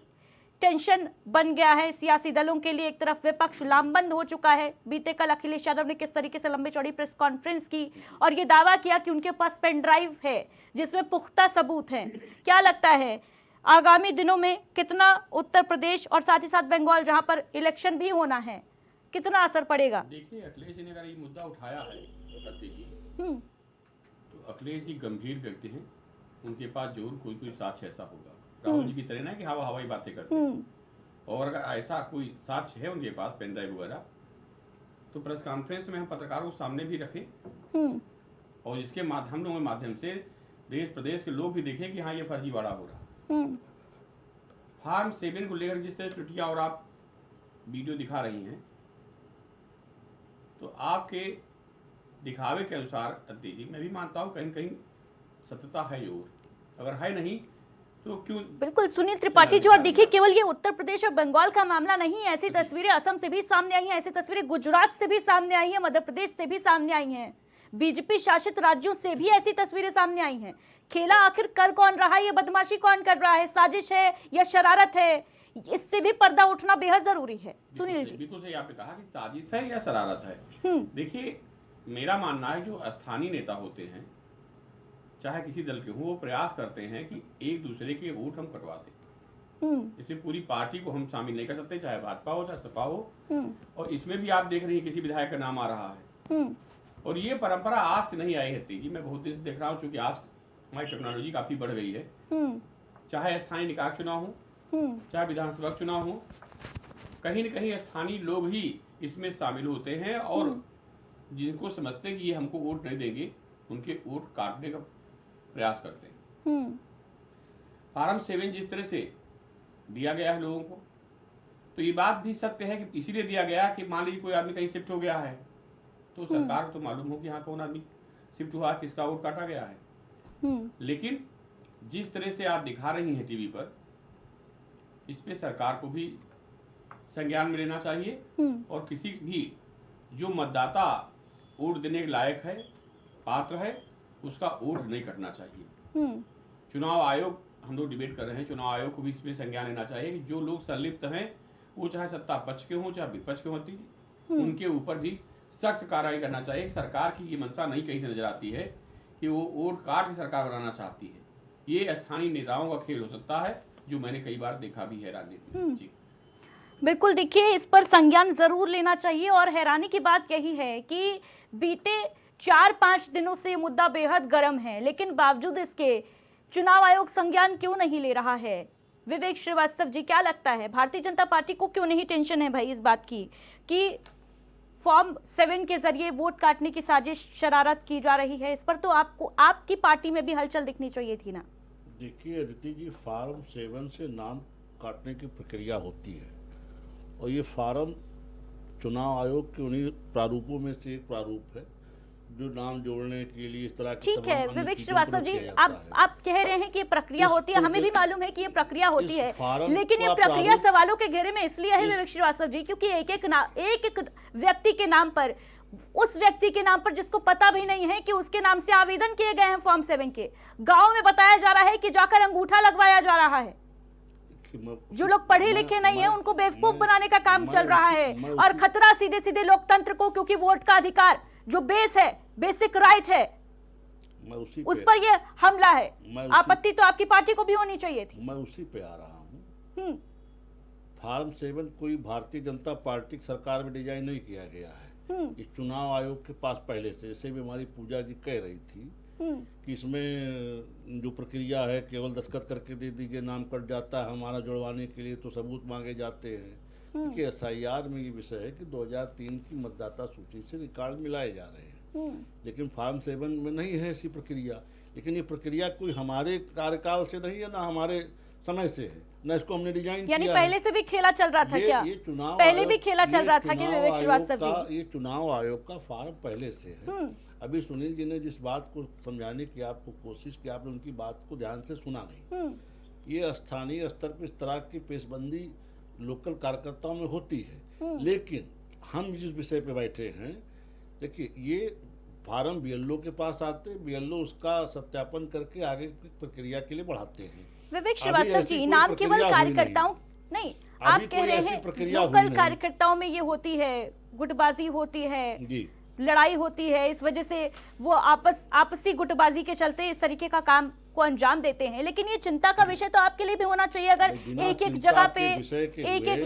टेंशन बन गया है सियासी दलों के लिए। एक तरफ विपक्ष लामबंद हो चुका है। बीते कल अखिलेश यादव ने किस तरीके से लंबी चौड़ी प्रेस कॉन्फ्रेंस की और ये दावा किया कि उनके पास पेन ड्राइव है जिसमें पुख्ता सबूत हैं। क्या लगता है आगामी दिनों में कितना उत्तर प्रदेश और साथ ही साथ बंगाल जहां पर इलेक्शन भी होना है, कितना असर पड़ेगा? देखिए, अखिलेश जी ने अगर ये मुद्दा उठाया है तो अखिलेश जी गंभीर व्यक्ति हैं, उनके पास जरूर कोई साक्ष्य ऐसा होगा। राहुल जी की तरह ना कि हवाई बातें करते हैं। और अगर ऐसा कोई साक्ष्य है उनके पास, पेन ड्राइव वगैरह, तो प्रेस कॉन्फ्रेंस में हम पत्रकारों के सामने भी रखें और इसके माध्यम से देश प्रदेश के लोग भी देखें कि हाँ, ये फर्जीवाड़ा हो रहा है। फार्म 7 को लेकर जिस तरह त्रुटियां और आप वीडियो दिखा रही हैं, तो आपके दिखावे के अनुसार अदिति जी, मैं भी मानता हूँ कहीं कहीं सत्यता है जरूर, अगर है नहीं तो क्यों? बिल्कुल सुनील त्रिपाठी जी, और देखिए केवल ये उत्तर प्रदेश और बंगाल का मामला नहीं है, ऐसी तस्वीरें असम से भी सामने आई हैं, ऐसी तस्वीरें गुजरात से भी सामने आई हैं, मध्य प्रदेश से भी सामने आई हैं, बीजेपी शासित राज्यों से भी ऐसी तस्वीरें सामने आई हैं। खेला आखिर कर कौन रहा है, ये बदमाशी कौन कर रहा है, साजिश है या शरारत है, इससे भी पर्दा उठना बेहद जरूरी है। सुनील जी, बिल्कुल सही आपने कहा कि साजिश है या शरारत है। देखिए, मेरा मानना है जो स्थानीय नेता होते हैं, चाहे किसी दल के हों, वो प्रयास करते हैं कि एक दूसरे के वोट हम कटवा दें। इसमें पूरी पार्टी को हम शामिल नहीं कर सकते, चाहे भाजपा हो चाहे सपा हो। और इसमें भी आप देख रही हैं किसी विधायक का नाम आ रहा है। और ये परंपरा आज से नहीं आई है जी, मैं बहुत दिन से देख रहा हूँ, क्योंकि आज हमारी टेक्नोलॉजी काफी बढ़ गई है। चाहे स्थानीय निकाय चुनाव हो, चाहे विधानसभा चुनाव हो, कहीं न कहीं स्थानीय लोग ही इसमें शामिल होते हैं और जिनको समझते हैं कि ये हमको वोट नहीं देंगे, उनके वोट काटने का प्रयास करते हैं। फार्म 7 जिस तरह से दिया गया है लोगों को, तो ये बात भी सत्य है कि इसीलिए दिया गया कि मान लीजिए कोई आदमी कहीं शिफ्ट हो गया है तो सरकार को तो मालूम हो कि यहाँ कौन आदमी शिफ्ट हुआ, किसका वोट काटा गया है। लेकिन जिस तरह से आप दिखा रही हैं टीवी पर, इस पे सरकार को भी संज्ञान में लेना चाहिए और किसी भी जो मतदाता वोट देने के लायक है, पात्र है, उसका वोट नहीं कटना चाहिए। चुनाव आयोग, हम लोग डिबेट कर रहे हैं, चुनाव आयोग को भी इसमें संज्ञान लेना चाहिए कि जो लोग संलिप्त हैं, वो चाहे सत्ता पक्ष के हों चाहे विपक्ष के होती, उनके ऊपर भी सख्त कार्रवाई करना चाहिए। सरकार की ये मंशा नहीं कहीं से नजर आती है कि वो वोट काट के सरकार बनाना चाहती है। ये स्थानीय नेताओं का खेल हो सकता है, जो मैंने कई बार देखा भी है राजनीति में। जी बिल्कुल, देखिए इस पर संज्ञान जरूर लेना चाहिए। और हैरानी की बात यही है कि बीते 4-5 दिनों से ये मुद्दा बेहद गर्म है, लेकिन बावजूद इसके चुनाव आयोग संज्ञान क्यों नहीं ले रहा है? विवेक श्रीवास्तव जी, क्या लगता है भारतीय जनता पार्टी को क्यों नहीं टेंशन है भाई इस बात की कि फॉर्म 7 के जरिए वोट काटने की साजिश, शरारत की जा रही है? इस पर तो आपको, आपकी पार्टी में भी हलचल दिखनी चाहिए थी ना। देखिए अदिति जी, फार्म 7 से नाम काटने की प्रक्रिया होती है और ये फार्म चुनाव आयोग के उन्हीं प्रारूपों में से एक प्रारूप है जो नाम जोड़ने के लिए इस तरह की ठीक है तमाम अन्य विवेक चीजों को श्रीवास्तव जी, किया जाता है। आप कह रहे हैं कि ये प्रक्रिया होती है, हमें भी मालूम है कि ये प्रक्रिया होती है, फार्म लेकिन ये का प्रक्रिया प्रारूप सवालों के घेरे में इसलिए है विवेक श्रीवास्तव जी क्योंकि एक एक व्यक्ति के नाम पर, उस व्यक्ति के नाम पर जिसको पता भी नहीं है कि उसके नाम से आवेदन किए गए हैं फॉर्म 7 के, गांव में बताया जा रहा है कि जाकर अंगूठा लगवाया जा रहा है। जो लोग पढ़े लिखे नहीं है उनको बेवकूफ बनाने का काम चल रहा है और खतरा सीधे सीधे लोकतंत्र को, क्योंकि वोट का अधिकार जो बेस है, बेसिक राइट है, उस पर ये हमला है। आपत्ति तो आपकी पार्टी को भी होनी चाहिए थी। मैं उसी पे आ रहा हूँ। फार्म 7 कोई भारतीय जनता पार्टी सरकार में डिजाइन नहीं किया गया है। ये चुनाव आयोग के पास पहले से, जैसे भी हमारी पूजा जी कह रही थी कि इसमें जो प्रक्रिया है केवल दस्तखत करके दे दीजिए, नाम कट जाता है, हमारा जुड़वाने के लिए तो सबूत मांगे जाते हैं। देखिए SIR में ये विषय है कि 2003 की मतदाता सूची से रिकॉर्ड मिलाए जा रहे हैं, लेकिन फार्म 7 में नहीं है ऐसी प्रक्रिया। लेकिन ये प्रक्रिया कोई हमारे कार्यकाल से नहीं है, ना हमारे समय से है, ना इसको हमने डिजाइन किया। यानी पहले से भी खेला चल रहा था क्या? ये चुनाव पहले भी खेला चल रहा था कि विवेक श्रीवास्तव जी? ये चुनाव आयोग का फार्म पहले से है। अभी सुनील जी ने जिस बात को समझाने की आपको कोशिश की, आपने उनकी बात को ध्यान से सुना नहीं। ये स्थानीय स्तर पर इस तरह की पेशबंदी लोकल कार्यकर्ताओं में होती है, लेकिन हम जिस विषय पे बैठे हैं, देखिए ये फार्म BLO के पास आते, BLO उसका सत्यापन करके आगे की प्रक्रिया के लिए बढ़ाते हैं। विवेक श्रीवास्तव जी, नाम केवल कार्यकर्ताओं नहीं, आप कह रहे हैं लोकल कार्यकर्ताओं में ये होती है, गुटबाजी होती है जी, लड़ाई होती है, इस वजह से वो आपसी गुटबाजी के चलते इस तरीके का काम को अंजाम देते हैं। लेकिन ये चिंता का विषय तो आपके लिए भी होना चाहिए अगर एक एक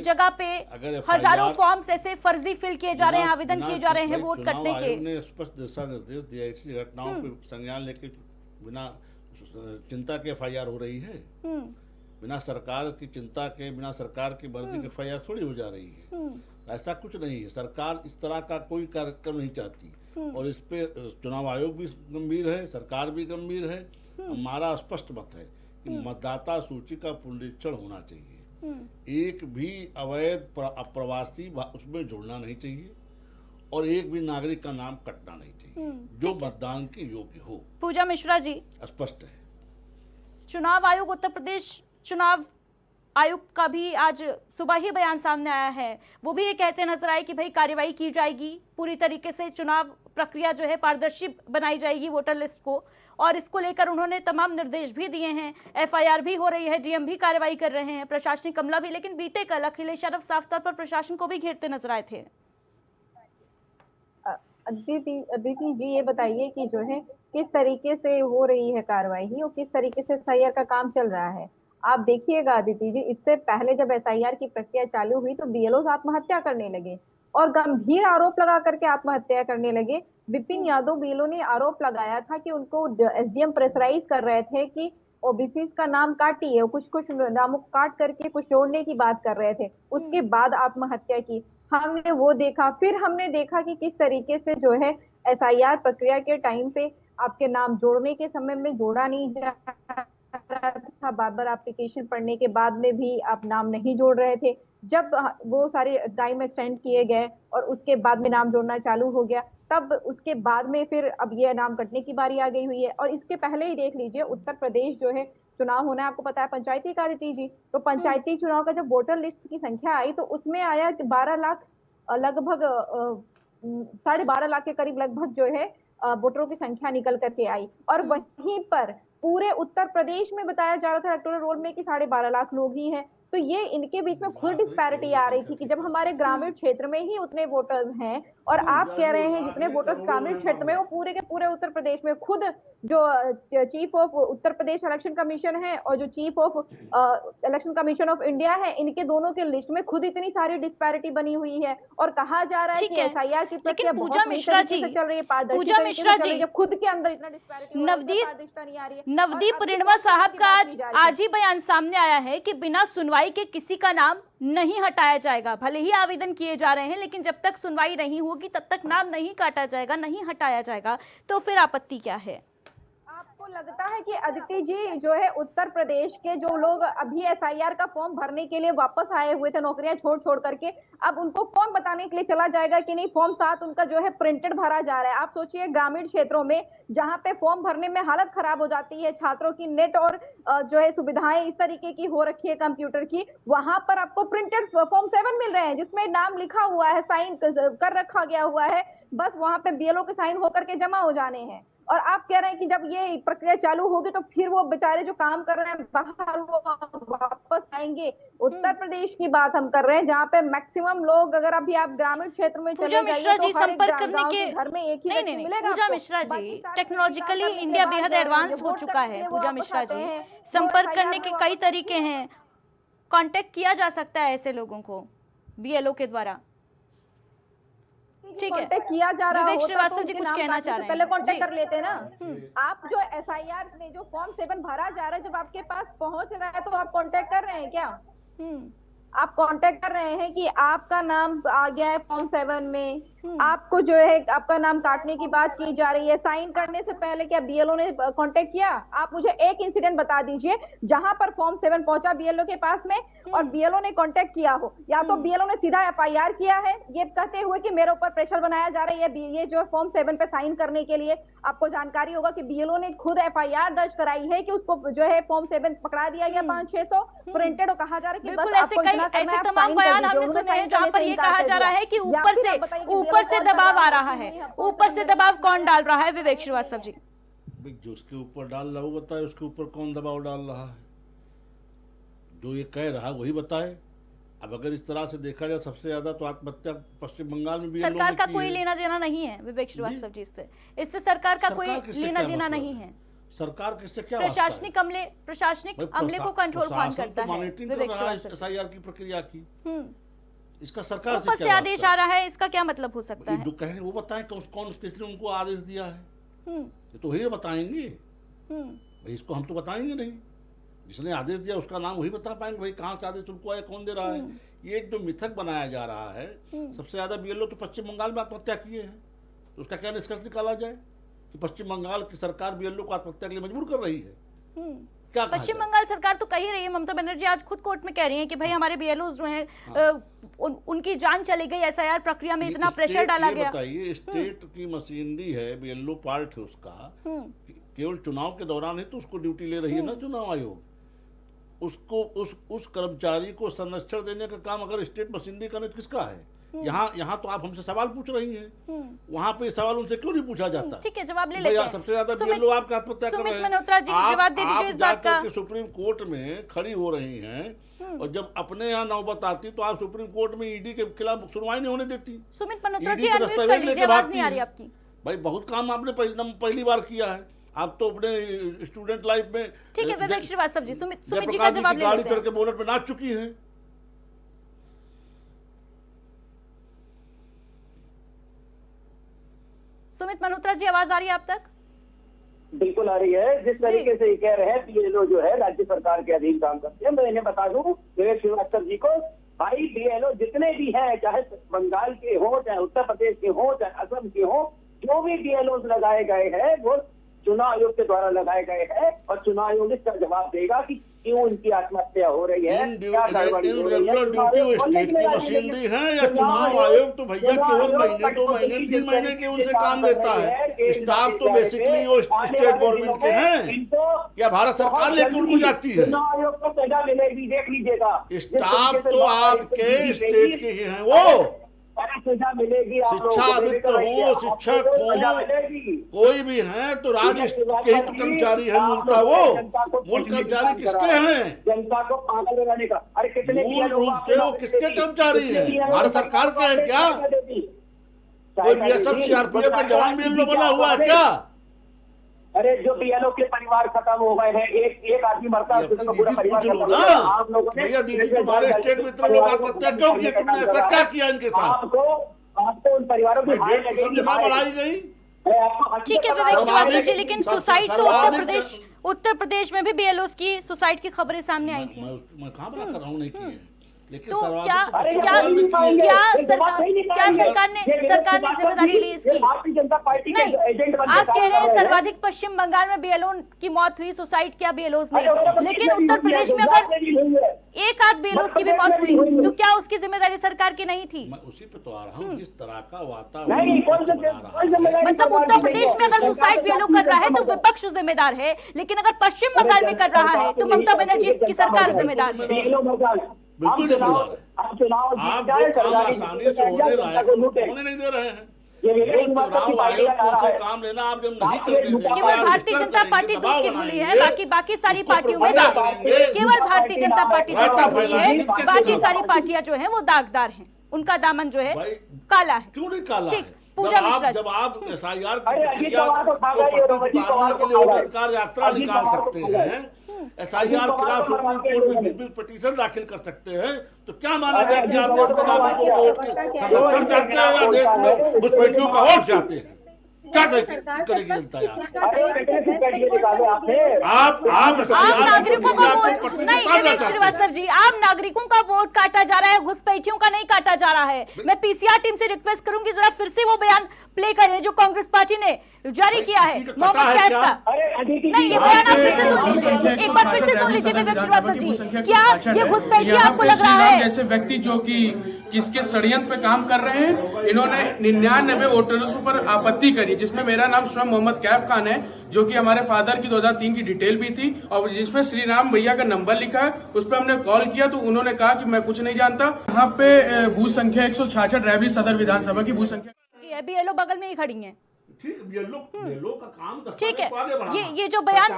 जगह पे हजारों फॉर्म्स ऐसे फर्जी फिल किए जा रहे हैं, आवेदन किए जा रहे हैं वोट कटने के। ने स्पष्ट दिशा निर्देश दिया, ऐसी घटनाओं पर संज्ञान लेके बिना चिंता के FIR हो रही है, बिना सरकार की चिंता के, बिना सरकार की मर्जी के FIR थोड़ी हो जा रही है। ऐसा कुछ नहीं है, सरकार इस तरह का कोई कार्यक्रम नहीं चाहती और इस पे चुनाव आयोग भी गंभीर है, सरकार भी गंभीर है। हमारा स्पष्ट मत है कि मतदाता सूची का पुनरीक्षण होना चाहिए, एक भी अवैध अप्रवासी उसमें जुड़ना नहीं चाहिए और एक भी नागरिक का नाम कटना नहीं चाहिए जो मतदान के योग्य हो। पूजा मिश्रा जी, स्पष्ट है। चुनाव आयोग, उत्तर प्रदेश चुनाव आयुक्त का भी आज सुबह ही बयान सामने आया है। वो भी ये कहते नजर आए कि भाई कार्रवाई की जाएगी, पूरी तरीके से चुनाव प्रक्रिया जो है पारदर्शी बनाई जाएगी वोटर लिस्ट को, और इसको लेकर उन्होंने तमाम निर्देश भी दिए हैं। FIR भी हो रही है, DM भी कार्रवाई कर रहे हैं, प्रशासनिक अमला भी। लेकिन बीते कल अखिलेश यादव साफ तौर पर प्रशासन को भी घेरते नजर आए थे। अदिति जी, ये बताइए कि जो है किस तरीके से हो रही है कार्रवाई और किस तरीके से SIR का काम चल रहा है। आप देखिएगा अदिति जी, इससे पहले जब SIR की प्रक्रिया चालू हुई तो BLOs आत्महत्या करने लगे और गंभीर आरोप लगा करके आत्महत्या करने लगे। विपिन यादव BLO ने आरोप लगाया था कि उनको SDM प्रेशराइज कर रहे थे कि OBCs का नाम काटिए, कुछ नामों काट करके कुछ जोड़ने की बात कर रहे थे। उसके बाद आत्महत्या की हमने वो देखा। फिर हमने देखा कि किस तरीके से जो है SIR प्रक्रिया के टाइम पे आपके नाम जोड़ने के समय में जोड़ा नहीं जा रहा था, बार बार एप्लीकेशन पढ़ने के बाद में भी आप नाम नहीं जोड़ रहे थे। जब वो सारे टाइम एक्सटेंड किए गए और उसके बाद में नाम जोड़ना चालू हो गया, तब उसके बाद में फिर अब ये नाम कटने की बारी आ गई हुई है। और इसके पहले ही देख लीजिए, उत्तर प्रदेश जो है चुनाव होना है, आपको पता है पंचायती का अदिति जी, तो पंचायती चुनाव का जब वोटर लिस्ट की संख्या आई तो उसमें आया कि 12 लाख लगभग 12.5 लाख के करीब लगभग जो है वोटरों की संख्या निकल करके आई। और वहीं पर पूरे उत्तर प्रदेश में बताया जा रहा था इलेक्टोरल रोल में कि 12.5 लाख लोग ही हैं। तो ये इनके बीच में खुद डिस्पैरिटी आ रही थी कि जब हमारे ग्रामीण क्षेत्र में ही उतने वोटर्स हैं और आप कह रहे हैं जितने वोटर्स ग्रामीण क्षेत्र में वो पूरे के पूरे उत्तर प्रदेश में, खुद जो chief of Uttar Pradesh election commission है और जो chief of election commission of India है, इनके दोनों के लिस्ट में खुद इतनी सारी डिस्पैरिटी बनी हुई है। और कहा जा रहा है कि एसआईआर की प्रक्रिया बहुत सही तरीके से चल रही है, पारदर्शी तरीके से चल रही है, जब खुद के अंदर इतना डिस्पैरिटी पारदर्शिता नहीं आ रही है। नवदीप रिणवा साहब का आज ही बयान सामने आया है कि बिना सुनवाई के किसी का नाम नहीं हटाया जाएगा। भले ही आवेदन किए जा रहे हैं, लेकिन जब तक सुनवाई नहीं होगी तब तक नाम नहीं काटा जाएगा, नहीं हटाया जाएगा। तो फिर आपत्ति क्या है? आपको लगता है कि अदिति जी जो है उत्तर प्रदेश के जो लोग अभी एसआईआर का फॉर्म भरने के लिए वापस आए हुए थे नौकरियां छोड़ करके, अब उनको कौन बताने के लिए चला जाएगा कि नहीं फॉर्म 7 उनका जो है प्रिंटेड भरा जा रहा है? आप सोचिए ग्रामीण क्षेत्रों में जहां पे फॉर्म भरने में हालत खराब हो जाती है, छात्रों की नेट और जो है सुविधाएं इस तरीके की हो रखी है कंप्यूटर की, वहां पर आपको प्रिंटेड फॉर्म 7 मिल रहे हैं जिसमें नाम लिखा हुआ है, साइन कर रखा गया हुआ है, बस वहां पे बीएलओ के साइन होकर के जमा हो जाने हैं। और आप कह रहे हैं कि जब ये प्रक्रिया चालू होगी तो फिर वो बेचारे जो काम कर रहे हैं बाहर वो वापस आएंगे। उत्तर प्रदेश की बात हम कर रहे हैं जहाँ पे मैक्सिमम लोग, अगर अभी आप ग्रामीण क्षेत्र में चले जाइए तो हर संपर्क करने के घर में एक ही व्यक्ति मिलेगा। पूजा मिश्रा जी, टेक्नोलॉजिकली इंडिया बेहद एडवांस हो चुका है। पूजा मिश्रा जी, संपर्क करने के कई तरीके हैं, कांटेक्ट किया जा सकता है ऐसे लोगों को बीएलओ के द्वारा। ठीक है, किया जा रहा विवेक होता श्रीवास्तव तो जी उनके कुछ नाम कहना काटने चाह से रहे पहले हैं। कांटेक्ट जी। कर लेते ना। आप जो एसआईआर में जो फॉर्म 7 भरा जा रहा है, जब आपके पास पहुंच रहा है तो आप कांटेक्ट कर रहे हैं क्या? आप कांटेक्ट कर रहे हैं कि आपका नाम आ गया है फॉर्म 7 में, आपको जो है आपका नाम काटने की बात की जा रही है, साइन करने से पहले क्या बीएलओ ने कांटेक्ट किया? आप मुझे एक इंसिडेंट बता दीजिए जहां पर फॉर्म 7 पहुंचा बीएलओ के पास में और बीएलओ ने कांटेक्ट किया हो, या तो बीएलओ ने सीधा एफआईआर किया है ये कहते हुए कि मेरे ऊपर प्रेशर बनाया जा रहा है, ये जो फॉर्म 7 पे साइन करने के लिए आपको जानकारी होगा कि बीएलओ ने खुद एफआईआर दर्ज कराई है कि उसको जो है फॉर्म 7 पकड़ा दिया गया 500-600 प्रिंटेड, और कहा जा रहा है कि बस आपको इतना करना है, ऐसे तमाम बयान हमने सुने हैं जहां पर ये कहा जा रहा है कि ऊपर से दबाव आ रहा है। ऊपर से दबाव कौन डाल रहा है विवेक श्रीवास्तव जी? जो उसके ऊपर डाल रहा है वो बताए, उसके ऊपर कौन दबाव डाल रहा है? जो ये कह रहा है वही बताए। अब अगर इस तरह से देखा जाए सबसे ज्यादा तो आत्महत्या पश्चिम बंगाल में भी सरकार का कोई लेना देना नहीं है विवेक श्रीवास्तव जी, इससे सरकार का कोई लेना देना नहीं है। सरकार किससे क्या? प्रशासनिक अमले को कंट्रोल कौन करता है? विवेक श्रीवास्तव एसआईआर की प्रक्रिया की इसका सरकार ऊपर से आदेश आ रहा है, इसका क्या मतलब हो सकता है? जो कह रहे हैं वो बताएं कौन किसने उनको आदेश दिया है, ये तो वही बताएंगे भाई, इसको हम तो बताएंगे नहीं। जिसने आदेश दिया उसका नाम वही बता पाएंगे भाई, कहाँ से आदेश उनको आया, कौन दे रहा है। ये जो मिथक बनाया जा रहा है, सबसे ज्यादा बीएलओ तो पश्चिम बंगाल में आत्महत्या किए हैं, तो उसका क्या निष्कर्ष निकाला जाए कि पश्चिम बंगाल की सरकार बीएलओ को आत्महत्या के लिए मजबूर कर रही है? क्या पश्चिम बंगाल सरकार तो कह ही रही है, ममता बनर्जी आज खुद कोर्ट में कह रही है कि भाई हमारे बीएलओ जो हैं उनकी जान चली गई, एसआईआर प्रक्रिया में इतना प्रेशर डाला गया। बताइए, स्टेट की मशीनरी है, बीएलओ पार्ट है उसका, केवल चुनाव के दौरान ही तो उसको ड्यूटी ले रही है ना चुनाव आयोग। उसको उस कर्मचारी को संरक्षण देने का काम अगर स्टेट मशीनरी का नहीं किसका है? यहाँ तो आप हमसे सवाल पूछ रही हैं, वहाँ पे सवाल उनसे क्यों नहीं पूछा जाता? ठीक है, जवाब ले लेते हैं। सबसे ज्यादा बीएलओ आपका आत्महत्या कर रहे हैं। मल्होत्रा जी जवाब दे दीजिए इस बात का। सुप्रीम कोर्ट में खड़ी हो रही हैं और जब अपने यहाँ नौबत आती तो आप सुप्रीम कोर्ट में ईडी के खिलाफ सुनवाई नहीं होने देती। सुमित मल्होत्रा जी अनम्यूट कर लीजिए, आवाज नहीं आ रही आपकी। भाई बहुत काम आपने पहली बार किया है, आप तो अपने स्टूडेंट लाइफ में। ठीक है विवेक श्रीवास्तव जी, सुमित जी का जवाब ले लेते हैं। करके बोनट में नाच चुकी है। सुमित मल्होत्रा जी, आवाज आ रही है आप तक? बिल्कुल आ रही है। जिस तरीके से ये कह रहे हैं बीएलओ जो है राज्य सरकार के अधीन काम करते हैं, मैं इन्हें बता दूं विवेक श्रीवास्तव जी को, भाई बीएलओ जितने भी हैं, चाहे बंगाल के हो, चाहे उत्तर प्रदेश के हो, चाहे असम के हो, जो भी बीएलओ लगाए गए हैं वो चुनाव आयोग के द्वारा लगाए गए हैं और चुनाव आयोग इसका जवाब देगा कि क्यों इनकी आत्महत्या हो रही है, क्या गड़बड़ी हो रही है। रेगुलर ड्यूटी वो स्टेट की मशीनरी है या चुनाव आयोग तो भैया केवल महीने 2 महीने 3 महीने के उनसे काम लेता है। स्टाफ तो बेसिकली वो स्टेट गवर्नमेंट के हैं या भारत सरकार लेकर उनको जाती है। चुनाव आयोग को सजा मिलेगी, देख लीजिएगा। स्टाफ तो आपके स्टेट के ही हैं, वो सजा मिलेगी। शिक्षाविद हो, शिक्षक हो, कोई भी है तो राज्य के हित कर्मचारी है मूलतः। वो मूल कर्मचारी किसके हैं? जनता को पागल बनाने का। अरे कितने मूल रूप से वो किसके कर्मचारी हैं? भारत सरकार के हैं क्या? कोई बीएसएफ सीआरपीएफ का जवान भी इन लोग बना हुआ है क्या? अरे जो बीएलओ के परिवार खत्म हो गए हैं, एक आदमी मरता है उसमें पूरा परिवार खत्म हो गया। आप लोगों ने भैया दीदी तुम्हारे स्टेट में इतने लोग आत्महत्या क्यों किए? तुमने ऐसा क्या किया इनके साथ? आपको उन परिवारों की हार डेट लगेगी। कहाँ बढ़ाई गई? ठीक है विवेक श्रीवास्तव जी, लेकिन सुसाइड तो उत्तर प्रदेश में भी बीएलओस की सुसाइड की खबरें सामने आई थी। मैं कहाँ बना कर रहा हूँ, नहीं किए, लेकिन तो सर्वाधिक क्या सरकार ने जिम्मेदारी ली इसकी? भारतीय जनता पार्टी के एजेंट बन आप कह रहे हैं सर्वाधिक पश्चिम बंगाल में बीएलओ की मौत हुई, सुसाइड किया बीएलओस ने, लेकिन उत्तर प्रदेश में अगर एक आध बीएलओस की भी मौत हुई तो क्या उसकी जिम्मेदारी सरकार की नहीं थी? मैं उसी पे तो आ रहा हूँ, जिस तरह का वातावरण मतलब उत्तर प्रदेश में अगर सुसाइड बीएलओ कर रहा है तो विपक्ष जिम्मेदार है, लेकिन अगर पश्चिम बंगाल में कर रहा है तो ममता बनर्जी की सरकार जिम्मेदार है। बिल्कुल जिम्मेदार है। आप जो काम आसानी से होने लायक होने नहीं दे रहे हैं। जो चुनाव आयोग को उनसे काम लेना आप जब नहीं करेंगे, केवल भारतीय जनता पार्टी दूध की भूली है, बाकी सारी पार्टियों में केवल भारतीय जनता पार्टी दूध की भूली है, बाकी सारी पार्टियां जो है वो दागदार हैं, उनका दामन जो है काला है। क्यों नहीं काला है? पूजा मिश्रा जब आप SIR की प्रक्रिया को पटरी उतारने के लिए वोट अधिकार यात्रा निकाल सकते हैं, SIR खिलाफ सुप्रीम कोर्ट में 20 पिटीशन दाखिल कर सकते हैं, तो क्या माना जाए कि आप देश के नागरिकों को वोट के संरक्षण चाहते हैं या देश में घुसपैठियों का वोट चाहते हैं? क्या करेगी जनता यार? आप नागरिकों का वोट नहीं, विवेक श्रीवास्तव जी, आप नागरिकों का वोट काटा जा रहा है, घुसपैठियों का नहीं काटा जा रहा है। मैं पीसीआर टीम से रिक्वेस्ट करूंगी जरा फिर से वो बयान प्ले करें जो कांग्रेस पार्टी ने जारी किया है मोहम्मद कैफ का। नहीं, ये बयान आप फिर से सुन लीजिए, एक बार फिर से सुन लीजिए विवेक श्रीवास्तव जी, क्या ये घुसपैठिया आपको लग रहा है? जैसे व्यक्ति जो कि किसके षड्यंत्र पे काम कर रहे हैं, इन्होंने 99 वोटर्स पर आपत्ति करी, जिसमें मेरा नाम स्वयं मोहम्मद कैफ खान है, जो कि हमारे फादर की 2003 की डिटेल भी थी, और जिसमें श्री राम भैया का नंबर लिखा है। उस पर हमने कॉल किया तो उन्होंने कहा कि मैं कुछ नहीं जानता। यहाँ पे बूथ संख्या 166 रैबरी सदर विधानसभा की बूथ संख्या बीएलओ बगल में ही खड़ी है। बीएलओ का काम ठीक है, ये जो बयान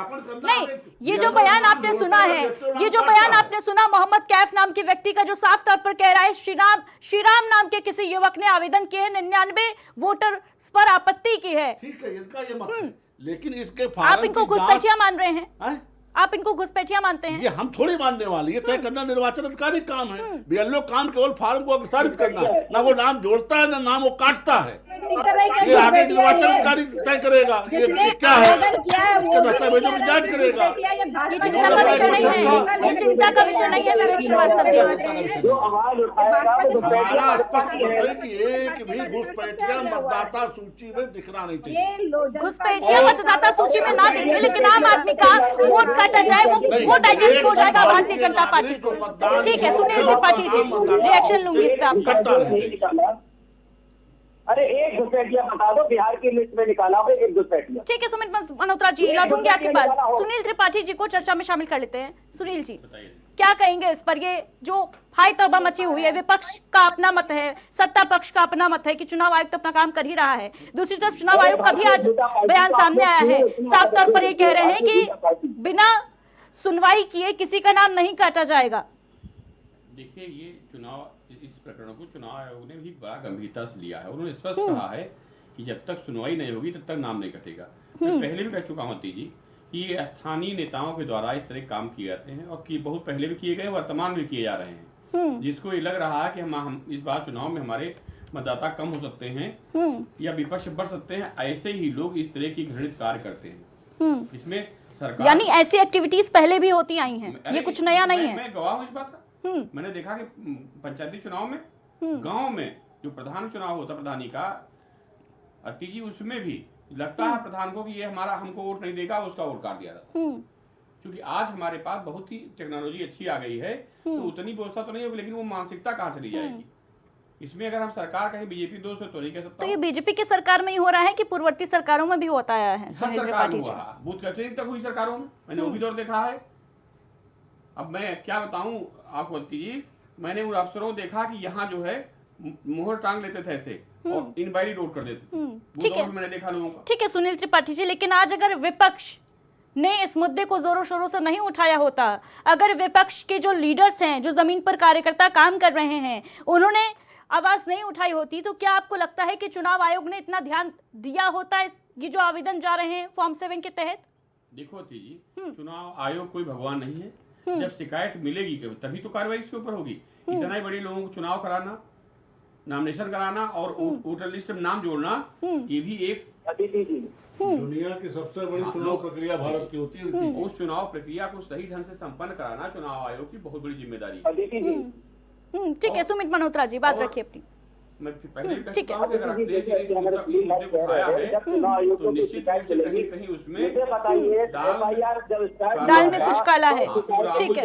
नहीं, ये जो बयान आपने सुना है, ये जो बयान आपने सुना मोहम्मद कैफ नाम के व्यक्ति का, जो साफ तौर पर कह रहा है श्रीराम नाम के किसी युवक ने आवेदन किए 99 वोटर पर आपत्ति की है। ठीक है, इनका ये मत है, लेकिन इसके आप इनको घुसपैठिया मान रहे हैं? आप इनको घुसपैठिया मानते हैं? ये हम थोड़ी मानने वाले, ये तय करना निर्वाचन अधिकारी काम है। बीएलओ काम केवल फार्म को अग्रसारित करना है, ना वो नाम जोड़ता है ना नाम वो काटता है। ये आगे निर्वाचन अधिकारी तय करेगा ये क्या है, इसके दस्तावेजों की जांच करेगा। ये चिंता का विषय नहीं है, ये चिंता का विषय नहीं है विवेक श्रीवास्तव जी। हमारा स्पष्ट बताइए कि एक भी घुसपैठिया मतदाता सूची में दिखना नहीं चाहिए। घुसपैठिया मतदाता सूची में ना दिखे, लेकिन आम आदमी का वोट काटा जाए, वो डाइजेस्ट हो जाएगा भारतीय जनता पार्टी को। ठीक है, सुनील त्रिपाठी जी, रिएक्शन लूंगी इस पे आपका। अरे एक घुसपैठिया बता दो, बिहार की लिस्ट में निकाला हो एक घुसपैठिया। ठीक है सुमित मल्होत्रा जी, लौटूंगी आपके पास। सुनील त्रिपाठी जी को चर्चा में शामिल कर लेते हैं। सुनील जी, क्या कहेंगे इस पर? ये जो हाई तौबा मची हुई है, विपक्ष का अपना मत है, सत्ता पक्ष का अपना मत है कि चुनाव आयोग तो अपना काम कर ही रहा है, दूसरी तरफ चुनाव आयोग का भी आज बयान सामने आया है, साफ तौर पर ये कह रहे हैं कि बिना सुनवाई किए किसी का नाम नहीं काटा जाएगा। देखिए, ये चुनाव, इस प्रकरण को चुनाव आयोग ने भी बड़ा गंभीरता से लिया है। उन्होंने स्पष्ट कहा है कि जब तक सुनवाई नहीं होगी तब तक नाम नहीं कटेगा। मैं पहले भी कह चुका हूं जी कि ये स्थानीय नेताओं के द्वारा इस तरह काम किए जाते हैं, और कि बहुत पहले भी किए गए, वर्तमान में किए जा रहे हैं। जिसको ये लग रहा है कि हम इस बार चुनाव में हमारे मतदाता कम हो सकते हैं या विपक्ष बढ़ सकते हैं, ऐसे ही लोग इस तरह की घृणित कार्य करते हैं। इसमें सरकार, यानी ऐसी एक्टिविटीज पहले भी होती आई हैं, ये कुछ नया नहीं है। मैं गवाह हूँ इस बात का। मैंने देखा कि पंचायती चुनाव में गांव में जो प्रधान चुनाव होता प्रधानी का, अति जी, उसमें भी लगता है प्रधान को कि ये हमारा हमको वोट नहीं देगा, उसका वोट काट दिया था। क्योंकि आज हमारे पास बहुत ही टेक्नोलॉजी अच्छी आ गई है, तो उतनी व्यवस्था तो नहीं होगी, लेकिन वो मानसिकता कहाँ चली जाएगी। इसमें अगर हम सरकार कहें बीजेपी दोष है तो नहीं कह सकता। तो ये बीजेपी की सरकार में ही हो रहा है कि पूर्ववर्ती सरकारों में भी होता आया है? हर सुनील सरकार त्रिपाठी में जी, हुआ, बूथ कचहरी तक हुई सरकारों में, मैंने वो भी दौर देखा है। अब मैं क्या बताऊं आपको जी, मैंने उन अफसरों को देखा कि यहाँ जो है मोहर टांग लेते थे ऐसे और इनवायरी रोड कर देते थे। वो ठीक है, दौर भी मैंने देखा लोगों का। ठीक है सुनील त्रिपाठी जी, लेकिन आज अगर विपक्ष ने इस मुद्दे को जोरों शोरों से नहीं उठाया होता, अगर विपक्ष के जो लीडर्स हैं, जो जमीन पर कार्यकर्ता काम कर रहे हैं, उन्होंने आवाज नहीं उठाई होती, तो क्या आपको लगता है कि चुनाव आयोग ने इतना ध्यान दिया होता ये जो आवेदन जा रहे हैं फॉर्म 7 के तहत? देखो जी, चुनाव आयोग कोई भगवान नहीं है। जब शिकायत मिलेगी तभी तो कार्रवाई इसके ऊपर होगी। इतना ही बड़े लोगों को चुनाव कराना, नॉमिनेशन कराना और वोटर लिस्ट में नाम जोड़ना, ये भी एक दुनिया की सबसे बड़ी चुनाव प्रक्रिया भारत की होती है। उस चुनाव प्रक्रिया को सही ढंग से संपन्न कराना चुनाव आयोग की बहुत बड़ी जिम्मेदारी है। ठीक है सुमित मल्होत्रा जी, बात रखिए अपनी। मैं पहले भी कह ठीक चुका है। हूं कि अगर अखिलेश जी ने इस मुद्दे को उठाया है तो निश्चित रूप से कहीं कहीं उसमें दाल में कुछ काला है। ठीक है,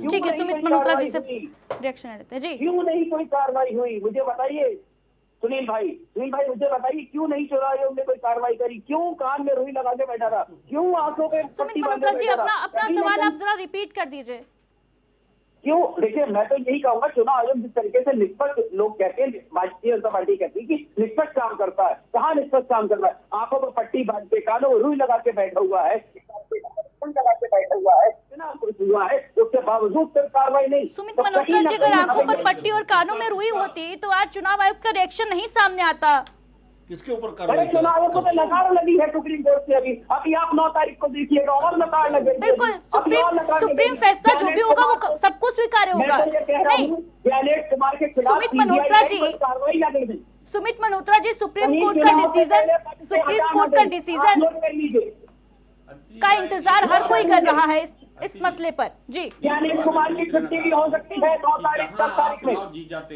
ठीक है, सुमित मल्होत्रा जी से रिएक्शन लेते हैं जी। क्यों नहीं कोई कार्रवाई हुई, मुझे बताइए सुनील भाई मुझे बताइए, क्यों नहीं चुनाव आयोग ने कोई कार्रवाई करी? क्यों कान में रुई लगा के बैठा था? क्यों आंखों पे सुमित मल्होत्रा जी, अपना सवाल आप जरा रिपीट कर दीजिए। क्यों? देखिए, मैं तो यही कहूंगा, चुनाव आयोग जिस तरीके से निष्पक्ष, लोग कहते हैं, भारतीय जनता पार्टी कहती है कि निष्पक्ष काम करता है, कहाँ निष्पक्ष काम कर रहा है? आंखों पर पट्टी बांध के, कानों में रुई लगा के बैठा हुआ है, उसके बावजूद फिर कार्रवाई नहीं। सुमित मल्होत्रा जी, अगर आंखों पर पट्टी और कानों में रुई होती तो आज चुनाव आयोग का रिएक्शन नहीं सामने आता। किसके ऊपर बड़े कार्रवाई? चुनाव आयोग को तो नकार लगी है सुप्रीम कोर्ट से। अभी आप 9 तारीख को देखिएगा और नकार लगेगी। बिल्कुल, सुप्रीम फैसला जो भी होगा वो सबको स्वीकार्य होगा। नहीं, सुमित मल्होत्रा जी, सुमित मल्होत्रा जी, सुप्रीम कोर्ट का डिसीजन का इंतजार हर कोई कर रहा है इस मसले पर जी। ज्ञानेश कुमार की छुट्टी भी हो सकती है 9 तारीख 10 तारीख में,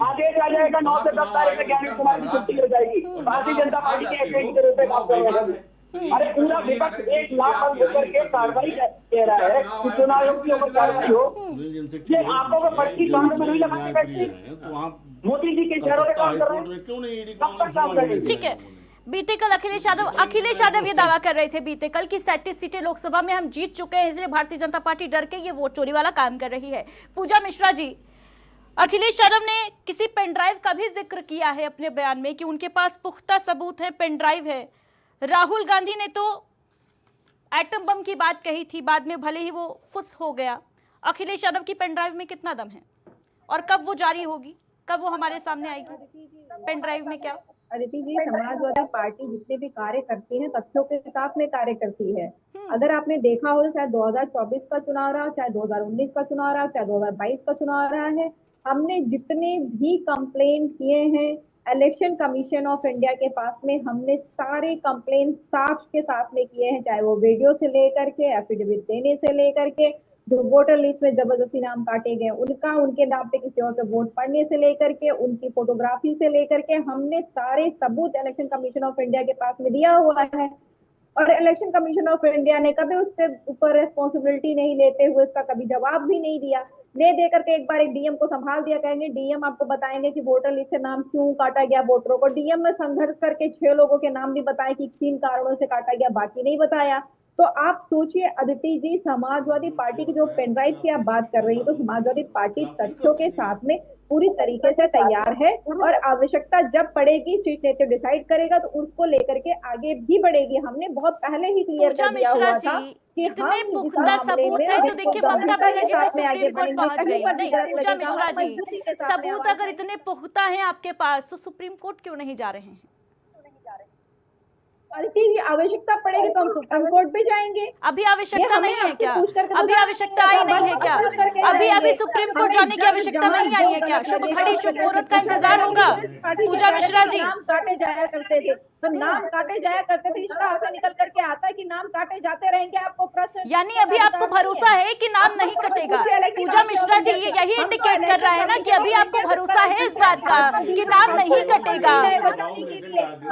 आदेश आ जाएगा 9 से 10 तारीख में ज्ञानेश कुमार की छुट्टी हो जाएगी। भारतीय जनता पार्टी के एजेंट के रूप में काम कर रहे हैं। अरे पूरा विपक्ष एक लाख बंद होकर के कार्रवाई कह रहा है कि चुनाव आयोग की ऊपर कार्रवाई हो। ये आंखों में पट्टी कानों में रुई लगा के बैठती, मोदी जी के चेहरों पे काम कर रहे हैं, क्यों नहीं कब तक काम करेंगे? ठीक है, बीते कल अखिलेश यादव ये दावा कर रहे थे बीते कल की 37 सीटें लोकसभा में हम जीत चुके हैं, इसलिए भारतीय जनता पार्टी डर के ये वोट चोरी वाला काम कर रही है। पूजा मिश्रा जी, अखिलेश यादव ने किसी पेन ड्राइव का भी जिक्र किया है अपने बयान में कि उनके पास पुख्ता सबूत है, पेन ड्राइव है। राहुल गांधी ने तो एटम बम की बात कही थी, बाद में भले ही वो फुस हो गया। अखिलेश यादव की पेन ड्राइव में कितना दम है और कब वो जारी होगी, कब वो हमारे सामने आएगी? पेन ड्राइव में क्या? अदिति जी, समाजवादी पार्टी जितने भी कार्य करती है तथ्यों के साथ में कार्य करती है। अगर आपने देखा हो, चाहे 2024 का चुनाव रहा, चाहे 2019 का चुनाव रहा, चाहे 2022 का चुनाव रहा है, हमने जितने भी कंप्लेन किए हैं इलेक्शन कमीशन ऑफ इंडिया के पास में, हमने सारे कंप्लेन साक्ष्य के साथ में किए हैं, चाहे वो वीडियो से लेकर के एफिडेविट देने से लेकर के, जो वोटर लिस्ट में जबरदस्ती नाम काटे गए उनका, उनके नाम पे किसी और पे वोट पड़ने से लेकर के, उनकी फोटोग्राफी से लेकर के, हमने सारे सबूत इलेक्शन कमीशन ऑफ इंडिया के पास में दिया हुआ है। और इलेक्शन कमीशन ऑफ इंडिया ने कभी उसके ऊपर रिस्पॉन्सिबिलिटी नहीं लेते हुए उसका कभी जवाब भी नहीं दिया। ले दे करके एक बार एक डीएम को संभाल दिया, कहेंगे डीएम आपको बताएंगे कि वोटर लिस्ट से नाम क्यों काटा गया वोटरों को। डीएम ने संघर्ष करके 6 लोगों के नाम भी बताए कि किन कारणों से काटा गया, बाकी नहीं बताया। तो आप सोचिए अदिति जी, समाजवादी पार्टी की जो पेन ड्राइव की आप बात कर रही है, तो समाजवादी पार्टी तथ्यों के साथ में पूरी तरीके से तैयार है और आवश्यकता जब पड़ेगी, शीर्ष नेतृत्व डिसाइड करेगा तो उसको लेकर के आगे भी बढ़ेगी। हमने बहुत पहले ही क्लियर कर दिया हुआ था कि इतने पुख्ता सबूत है, तो देखिए ममता बनर्जी तो सुप्रीम कोर्ट पहुंच गई। नहीं पूजा मिश्रा जी, सबूत अगर इतने पुख्ता है आपके पास तो सुप्रीम कोर्ट क्यों नहीं जा रहे हैं? आवश्यकता पड़ेगी तो हम सुप्रीम कोर्ट पे जाएंगे। अभी आवश्यकता नहीं है क्या? अभी आवश्यकता आई नहीं है क्या? अभी सुप्रीम कोर्ट जाने की आवश्यकता नहीं आई है क्या? शुभ घड़ी शुभ मुहूर्त का इंतजार होगा। पूजा मिश्रा जी, काटे जाया करते थे, तो नाम काटे जाया करते थे, इश्तेहार से निकल करके आता है कि नाम काटे जाते रहेंगे, आपको प्रश्न यानी अभी आपको भरोसा है कि नाम नहीं कटेगा। पूजा मिश्रा जी ये यही इंडिकेट कर रहा है ना कि अभी आपको भरोसा है इस बात का कि नाम नहीं कटेगा।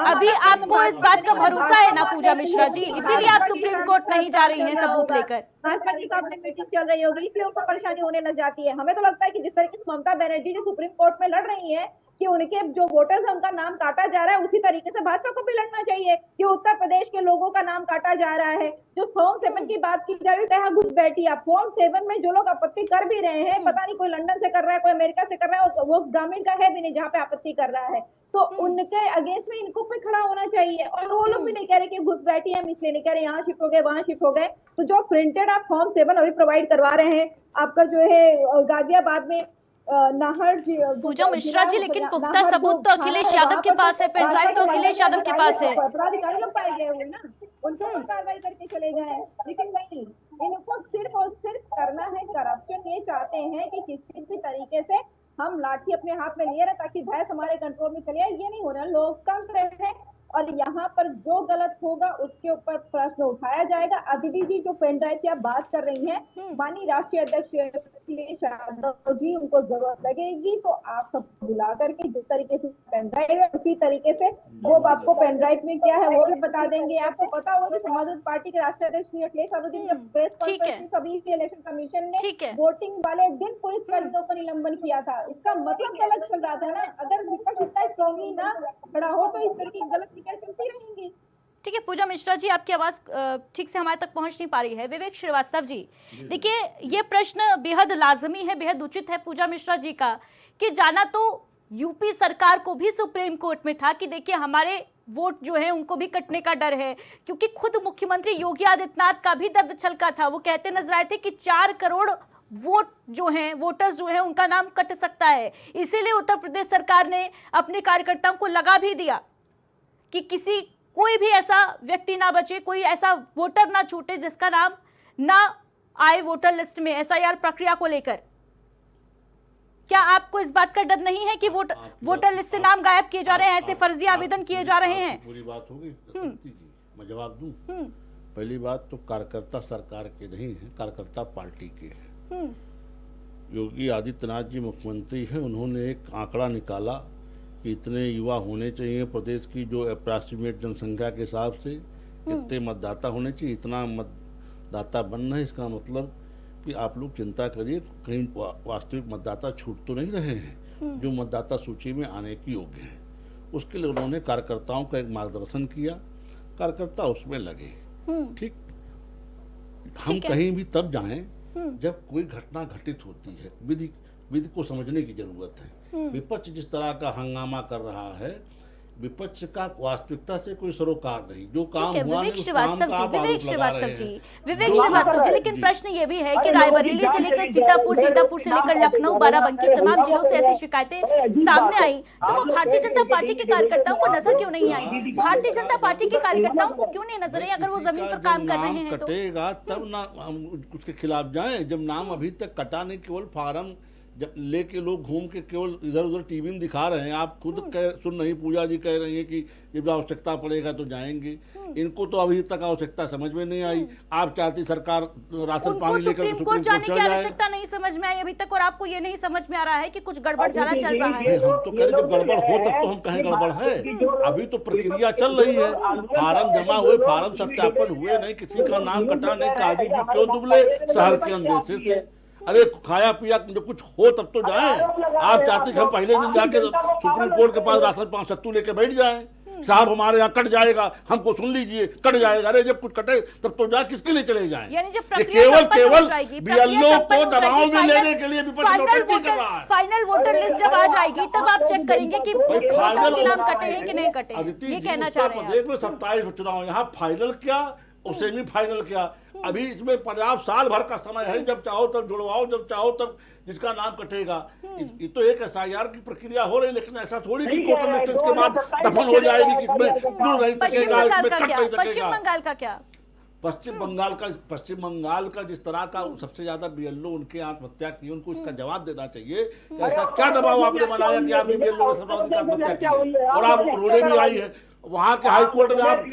अभी आपको इस बात का भरोसा है ना पूजा मिश्रा जी, इसीलिए आप सुप्रीम कोर्ट नहीं जा रही हैं सबूत लेकर। राष्ट्रपति साहब में मीटिंग चल रही होगी, इसलिए उनको परेशानी होने लग जाती है। हमें तो लगता है कि जिस तरीके से ममता बनर्जी जो सुप्रीम कोर्ट में लड़ रही है कि उनके जो वोटर्स है उनका नाम काटा जा रहा है, उसी तरीके से भाजपा को भी लड़ना चाहिए कि उत्तर प्रदेश के लोगों का नाम काटा जा रहा है। जो फॉर्म 7 की बात की जा रही है, कहाँ घुस बैठी आप। फॉर्म 7 में जो लोग आपत्ति कर भी रहे हैं, पता नहीं कोई लंदन से कर रहा है, कोई अमेरिका से कर रहा है, वो ग्रामीण का है भी नहीं जहाँ पे आपत्ति कर रहा है, तो उनके अगेंस्ट में इनको पे खड़ा होना चाहिए। और वो लोग भी नहीं कह रहे कि घुस बैठी है, हम इसलिए नहीं कह रहे यहाँ शिफ्ट हो गए वहां शिफ्ट हो गए। तो जो प्रिंटेड आप फॉर्म 7 अभी प्रोवाइड करवा रहे हैं, आपका जो है गाजियाबाद में नाहर पूजा मिश्रा जी, लेकिन पुख्ता सबूत तो अखिलेश यादव के पास है, पेन ड्राइव तो अखिलेश यादव के पास है। अपराधिकारी लोग पाए गए हुए ना, उनको कार्रवाई करके चले गए, लेकिन नहीं, इनको सिर्फ और सिर्फ करना है करप्शन। ये चाहते हैं कि किसी भी तरीके से हम लाठी अपने हाथ में लिए रहे ताकि भैंस हमारे कंट्रोल में चले। ये नहीं हो रहा, लोकतंत्र है और यहाँ पर जो गलत होगा उसके ऊपर प्रश्न उठाया जाएगा। अदिति जी, जो पेन ड्राइव की आप बात कर रही हैं, माननीय राष्ट्रीय अध्यक्ष अखिलेश यादव जी, उनको जरूरत लगेगी तो आप सबको बुला करके जिस तरीके से पेन ड्राइव है उसी तरीके से वो आपको पेन ड्राइव में क्या है वो भी बता देंगे। आपको पता होगा कि समाजवादी पार्टी के राष्ट्रीय अध्यक्ष श्री अखिलेश यादव जी ने प्रेस कॉन्फ्रेंस सभी इलेक्शन कमीशन ने वोटिंग वाले दिन पुलिस कर्मियों को निलंबन किया था। इसका मतलब गलत चल रहा था ना। अगर विपक्ष इतना स्ट्रॉन्गली ना खड़ा हो तो इस तरह की गलत चलती रहेंगी। ठीक है पूजा मिश्रा जी, आपकी आवाज ठीक से हमारे तक पहुंच नहीं पा रही है। विवेक श्रीवास्तव जी, देखिए ये प्रश्न बेहद लाजमी है, बेहद उचित है पूजा मिश्रा जी का कि जाना तो यूपी सरकार को भी सुप्रीम कोर्ट में था कि देखिए हमारे वोट जो है उनको भी कटने का डर है, क्योंकि खुद मुख्यमंत्री योगी आदित्यनाथ का भी दर्द छलका था। वो कहते नजर आए थे कि 4 करोड़ वोट जो हैं, वोटर्स जो हैं, उनका नाम कट सकता है। इसीलिए उत्तर प्रदेश सरकार ने अपने कार्यकर्ताओं को लगा भी दिया कि कोई भी ऐसा व्यक्ति ना बचे, कोई ऐसा वोटर ना छूटे जिसका नाम ना आए वोटर लिस्ट में एसआईआर प्रक्रिया को लेकर। क्या आपको इस बात का डर नहीं है कि वोटर लिस्ट से नाम गायब किए जा रहे हैं, ऐसे फर्जी आवेदन किए जा रहे हैं? पूरी बात होगी, मैं जवाब दूं। पहली बात तो कार्यकर्ता सरकार के नहीं है, कार्यकर्ता पार्टी के हैं। योगी आदित्यनाथ जी मुख्यमंत्री हैं, उन्होंने एक आंकड़ा निकाला कि इतने युवा होने चाहिए प्रदेश की जो अप्रॉक्सीमेट जनसंख्या के हिसाब से, इतने मतदाता होने चाहिए, इतना मतदाता बनना है। इसका मतलब कि आप लोग चिंता करिए कहीं वास्तविक मतदाता छूट तो नहीं रहे हैं जो मतदाता सूची में आने की योग्य हैं। उसके लिए उन्होंने कार्यकर्ताओं का एक मार्गदर्शन किया, कार्यकर्ता उसमें लगे। ठीक, हम कहीं भी तब जाएं जब कोई घटना घटित होती है, विधि को समझने की जरूरत है। विपक्ष जिस तरह का हंगामा कर रहा है, विपक्ष का वास्तविकता से कोई सरोकार नहीं। जो काम हुआ विवेक श्रीवास्तव जी, लेकिन प्रश्न ये भी है कि रायबरेली से लेकर सीतापुर से लेकर लखनऊ, बाराबंकी, तमाम जिलों से ऐसी शिकायतें सामने आई, तो वो भारतीय जनता पार्टी के कार्यकर्ताओं को नजर क्यों नहीं आई? भारतीय जनता पार्टी के कार्यकर्ताओं को क्यों नहीं नजर आई अगर वो जमीन पर काम कर रहे हैं? कटेगा तब ना हम उसके खिलाफ जाएं। जब नाम अभी तक कटा नहीं, केवल फार्म लेके लोग घूम के केवल इधर उधर टीवी में दिखा रहे हैं। आप खुद सुन रही, पूजा जी कह रही हैं कि जब आवश्यकता पड़ेगा तो जाएंगे। इनको तो अभी तक आवश्यकता समझ में नहीं आई। आप चाहती सरकार राशन पानी लेकर सुप्रीम कोर्ट जाने की आवश्यकता नहीं समझ में आई अभी तक, और आपको ये नहीं समझ में आ रहा है कि कुछ गड़बड़ ज्यादा चल रहा है? हम तो कह रहे जब गड़बड़ हो तब तो हम कहें गड़बड़ है। अभी तो प्रक्रिया चल रही है, फार्म जमा हुए, फार्म सत्यापन हुए नहीं, किसी का नाम कटा नहीं। काजी जी क्यों दुबले शहर के अंदेशे से? अरे खाया पिया जो कुछ हो तब तो जाएं। आप चाहते कि हम पहले दिन जाके सुप्रीम कोर्ट के पास राशन 5 सत्तू लेके बैठ जाएं, साहब हमारे यहाँ कट जाएगा, हमको सुन लीजिए कट जाएगा। अरे जब कुछ कटे तब तो जा, किसके लिए चले जाएं? ये केवल बीएलओ को दबाव में लेने के लिए विपक्ष नौटंकी कर रहा है। फाइनल वोटर लिस्ट जब आ जाएगी तब आप चेक करेंगे कि नाम कटे हैं कि नहीं कटे। ये कहना चाह रहे हैं। प्रदेश में 27 चुनाव, यहाँ फाइनल क्या और सेमीफाइनल क्या? अभी इसमें पर्याप्त साल भर का समय है, जब चाहो तब जुड़वाओ, जब चाहो तब जिसका नाम कटेगा। ये तो एक एसआईआर की प्रक्रिया हो रही, लेकिन ऐसा थोड़ी कि वोटर लिस्ट के बाद दफन हो जाएगी कि इसमें जुड़ नहीं सकेगा, इसमें कट नहीं सकेगा। पश्चिम बंगाल का क्या? पश्चिम बंगाल का जिस तरह का सबसे ज्यादा बीएलओ उनके आत्महत्या की, उनको इसका जवाब देना चाहिए कि ऐसा क्या दबाव आपने बनाया कि आपने बीएलओ ने आत्महत्या की और आप रोने भी आई है। वहाँ के हाई कोर्ट में आप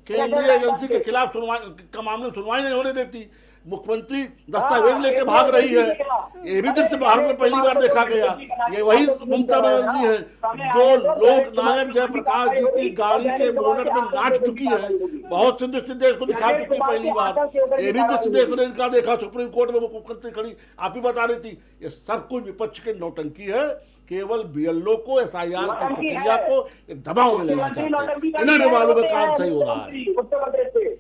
केंद्रीय एजेंसी के खिलाफ सुनवाई का मामले में सुनवाई नहीं होने देती। मुख्यमंत्री दस्तावेज लेके भाग रही है। ये भी दृश्य भारत में पहली बार देखा गया। ये वही ममता बनर्जी है जो लोक नायक जयप्रकाश जी की गाड़ी के बोनट में नाच चुकी है। बहुत से दृश्य देश को दिखा चुकी है पहली बार। ये भी दृश्य देश ने इनका देखा। सुप्रीम कोर्ट में मुख्यमंत्री खड़ी आप ही बता रही थी। ये सब कुछ विपक्ष की नौटंकी है। केवल बीएलओ को एसआईआर की प्रक्रिया को दबाव में लेना चाहते हैं। इन्हें भी मालूम है काम सही हो रहा है।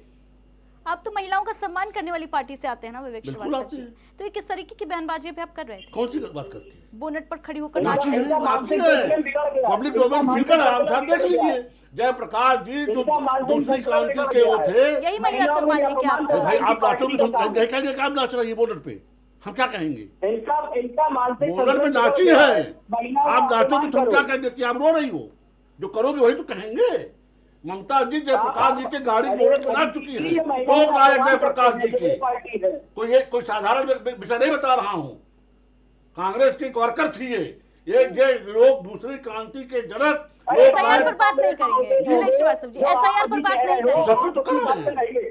आप तो महिलाओं का सम्मान करने वाली पार्टी से आते हैं ना विवेक बिल्कुल श्रीवास्तव आते जी, हैं। तो ये किस तरीके की बयानबाजी पे आप कर रहे थे? कौन सी बात करती है? बोनट पर खड़ी होकर नाची है, आपकी है। पब्लिक डोमेन फिल्टर है, आप साथ देख लीजिए। जयप्रकाश जी जो दूसरी क्रांति के वो थे। यही महिला सम्मान है क्या आपको? भाई आप नाचोगे तो हम नहीं कहेंगे कि आप नाच रही है बोनट पे। हम क्या कहेंगे? बोनट पे नाची है, आप नाचोगे तो हम क्या कहेंगे कि आप रो रही हो? जो करोगे वही तो कहेंगे। ममता जी जयप्रकाश जी के गाड़ी बोनट बना चुकी है। लोक नायक जयप्रकाश जी के कोई साधारण विषय नहीं बता रहा हूँ। कांग्रेस की वर्कर थी ये लोग दूसरी क्रांति के जनक। एसआईआर पर बात नहीं करेंगे विवेक श्रीवास्तव जी, एसआईआर पर बात नहीं करेंगे। सब कुछ तो कर रहे हैं।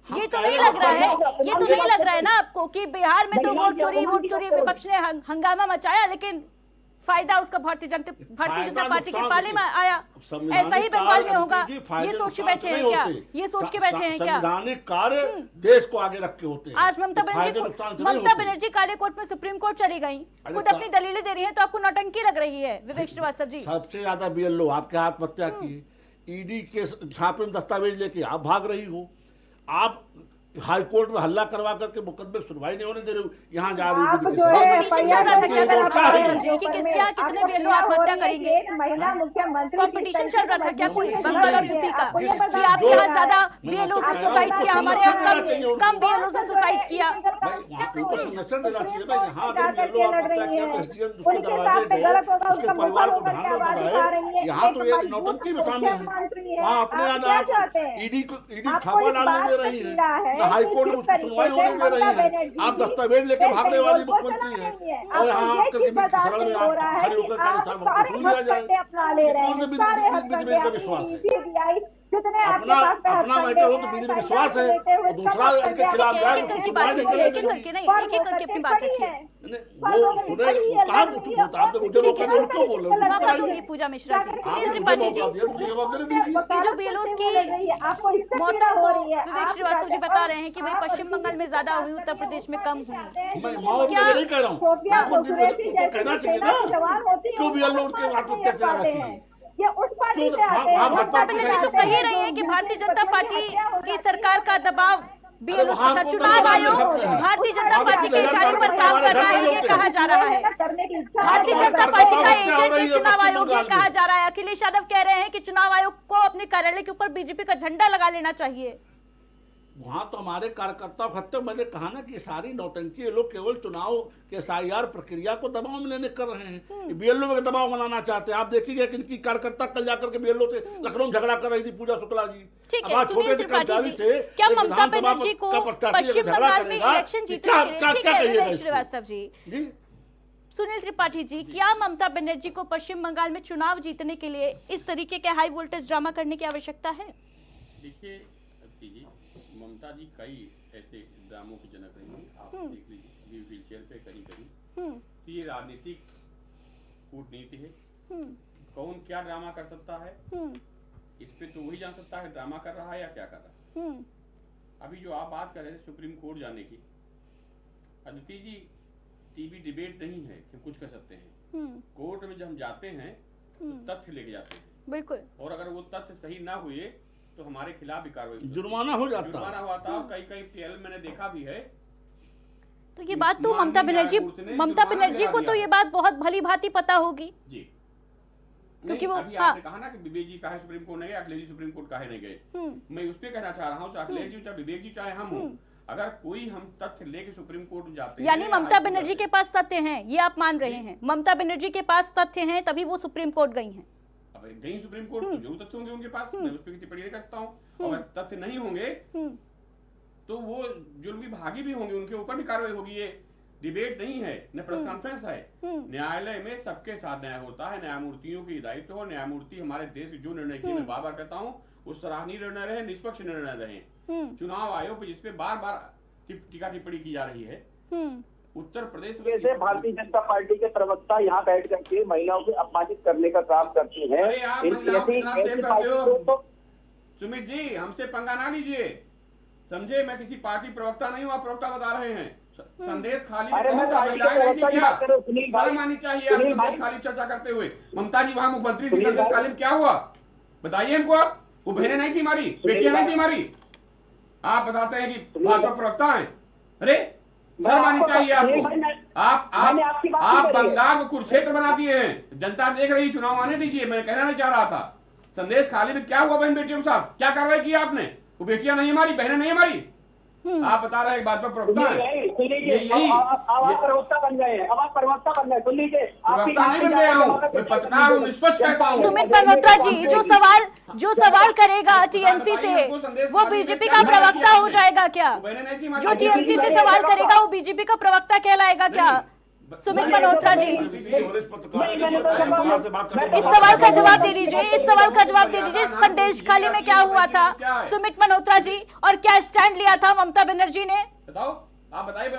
ये तो नहीं लग रहा है, ये तो नहीं लग रहा है ना आपको कि बिहार में तो वोट चोरी विपक्ष ने हंगामा मचाया, लेकिन फायदा उसका भारतीय जनता पार्टी के पाले में आया। ऐसा ही बंगाल में होगा, ये सोच के बैठे हैं क्या? ये सोच के बैठे हैं क्या? संवैधानिक कार्य देश को आगे रख के होते हैं। आज ममता बनर्जी काले कोर्ट में सुप्रीम कोर्ट चली गई, खुद अपनी दलीलें दे रही हैं, तो आपको नौटंकी लग रही है विवेक श्रीवास्तव जी? सबसे ज्यादा बीएलओ आपके आत्महत्या की है। ईडी के छापे में दस्तावेज लेके आप भाग रही हो। आप हाई कोर्ट में हल्ला करवा करके मुकदमे सुनवाई नहीं होने दे रहे हो। यहाँ जा रही कंपटीशन चल रहा था क्या कि कितने बीएलओ आत्महत्या करेंगे? कंपटीशन चल रहा था क्या कोई बंगाल और यूपी का कि आपके यहाँ ज्यादा बीएलओ ने सुसाइड किया, हमारे यहाँ कम बीएलओ ने सुसाइड किया? उनको संरक्षण देना चाहिए ना। यहाँ अगर बीएलओ आत्महत्या किया तो एसडीएम उसको दरवाजे गए, उसके परिवार को ढांढना बताए। यहाँ तो ये नौटंकी में शामिल है। वहाँ अपने आप ईडी छापा डालने दे रही है, हाई कोर्ट में उसकी सुनवाई होने दे रही है। आप दस्तावेज लेके भागने वाली मुख्यमंत्री है और यहाँ आकर के शरण में आप खड़े होकर सुन लिया जाए। कौन से बीजेपी का विश्वास है? अपना मैटर हो तो बीजेपी में विश्वास है और दूसरा इनके खिलाफ जाए तो सुनवाई नहीं करेंगे। एक एक करके अपनी बात रखिए। वो सुने कहाँ चुप होता? आपने मुझे मौका दिया, क्यों बोल रहे हो? मौका दूंगी पूजा मिश्रा जी, सुनील त्रिपाठी जी, ये जो बीएलओ की मौतों को विवेक श्रीवास्तव जी बता रहे हैं कि भाई पश्चिम बंगाल में ज्यादा हुई, उत्तर प्रदेश में कम हुई। मैं मौत के नहीं कह रहा हूँ, उनको कहना चाहिए ना क्यों बीएलओ उनके आत्महत्या चला जाती है। ममता बनर्जी तो कह ही रही है कि भारतीय जनता पार्टी की सरकार का दबाव बीएलओ पर, चुनाव आयोग भारतीय जनता पार्टी के इशारे पर काम कर रहा है, ये कहा जा रहा है। भारतीय जनता पार्टी का एजेंट चुनाव आयोग, ये कहा जा रहा है। अखिलेश यादव कह रहे हैं कि चुनाव आयोग को अपने कार्यालय के ऊपर बीजेपी का झंडा लगा लेना चाहिए। वहाँ तो हमारे कार्यकर्ता खत्ते, मैंने कहा ना कि सारी नौटंकी ये लोग केवल चुनाव के एसआईआर प्रक्रिया को दबाव में लेने कर रहे हैं। बीएलओ में दबाव बनाना चाहते हैं। आप देखिए कि इनकी कार्यकर्ता कल जाकर के बीएलओ से लखनऊ में झगड़ा कर रही थी पूजा शुक्ला जी। ठीक है, सुनील त्रिपाठी जी, क्या ममता बनर्जी को पश्चिम बंगाल में इलेक्शन जीतने के लिए, ठीक है विवेक श्रीवास्तव जी, सुनील त्रिपाठी जी, क्या ममता बनर्जी को पश्चिम बंगाल में चुनाव जीतने के लिए इस तरीके के हाई वोल्टेज ड्रामा करने की आवश्यकता है? देखिए ममता जी कई ऐसे ड्रामों की जनक रही हैं। आप देख लीजिए व्हील चेयर पे कहीं तो ये राजनीतिक कूटनीति है। कौन क्या ड्रामा कर सकता है इस पे तो वही जान सकता है ड्रामा कर रहा है या क्या कर रहा है। अभी जो आप बात कर रहे थे सुप्रीम कोर्ट जाने की, अदिति जी टीवी डिबेट नहीं है कि कुछ कर सकते हैं। कोर्ट में जब हम जाते हैं तो तथ्य लेके जाते हैं, बिल्कुल, और अगर वो तथ्य सही ना हुए तो हमारे खिलाफ भी कार्रवाई, जुर्माना हो जाता है। जुर्माना हुआ था। कई पीएल मैंने देखा भी है। तो ये बात तो ममता बनर्जी को तो ये बात बहुत भली भांति पता होगी जी, क्योंकि वो आपने कहा ना कि विवेक जी काहे सुप्रीम कोर्ट नहीं गए, अखिलेश जी सुप्रीम कोर्ट काहे नहीं गए। मैं उस पे कहना चाह रहा हूँ, चाहे अखिलेश जी चाहे विवेक जी चाहे हम हो, अगर कोई हम तथ्य लेके सुप्रीम कोर्ट जाते हैं, यानी ममता बनर्जी के पास तथ्य हैं, ये आप मान रहे हैं? ममता बनर्जी के पास तथ्य हैं तभी वो सुप्रीम कोर्ट गई हैं। गई सुप्रीम कोर्ट तो जरूर तथ्य होंगे उनके पास, मैं उस पर टिप्पणी नहीं कर सकता हूँ। अगर तथ्य नहीं होंगे तो वो जुल्मी भागी भी होंगे, उनके ऊपर भी कार्रवाई होगी। ये डिबेट नहीं है, न प्रेस कॉन्फ्रेंस है। न्यायालय में सबके साथ न्याय होता है, न्यायमूर्तियों की दायित्व हो। न्यायमूर्ति हमारे देश की जो निर्णय की मैं बार बार कहता हूँ, वो सराहनीय निर्णय रहे, निष्पक्ष निर्णय रहे। चुनाव आयोग पे जिसपे बार बार टीका टिप्पणी की जा रही है, उत्तर प्रदेश में भारतीय जनता पार्टी के प्रवक्ता यहाँ बैठ करके महिलाओं को अपमानित करने का काम करते हैं। अरे आप महिलाओं को इतना सेव करते हो सुमित जी, हमसे पंगा ना लीजिए, समझे। मैं किसी पार्टी प्रवक्ता नहीं हूँ, आप प्रवक्ता बता रहे हैं। संदेश खाली में कौन था? महिलाएं नहीं थी क्या? शर्म आनी चाहिए आप संदेश खाली चर्चा करते हुए। ममता जी वहां मुख्यमंत्री थी, संदेश खाली में क्या हुआ बताइए हमको आप। वो बहनें नहीं थी हमारी, बेटियां नहीं थी हमारी, आप बताते हैं कि भाजपा प्रवक्ता हैं। अरे शर्म आनी चाहिए आपको। आप बंगाल को कुरुक्षेत्र बना दिए हैं। जनता देख रही, चुनाव आने दीजिए, मैं कहना नहीं चाह रहा था। संदेश खाली में क्या हुआ बहन बेटियों के साथ? क्या कार्रवाई की आपने? वो बेटियां नहीं हमारी, बहनें नहीं हमारी। आप बता रहे हैं भाजपा प्रवक्ता है, प्रवक्ता बन गए, अब आप प्रवक्ता बन गए। सुन लीजिए, प्रवक्ता नहीं बन गया हूँ, मैं पत्रकार हूँ, निष्पक्ष कहता हूँ। सुमित मल्होत्रा जी, जो सवाल करेगा टीएमसी से, वो बीजेपी का प्रवक्ता हो जाएगा क्या? जो टीएमसी से सवाल करेगा वो बीजेपी का प्रवक्ता कहलाएगा क्या? सुमित मल्होत्रा जी, इस सवाल का जवाब दे दीजिए, इस सवाल का जवाब दे दीजिए। संदेश खाली में क्या हुआ था सुमित मल्होत्रा जी, और क्या स्टैंड लिया था ममता बनर्जी ने? बताओ, आप बताइए।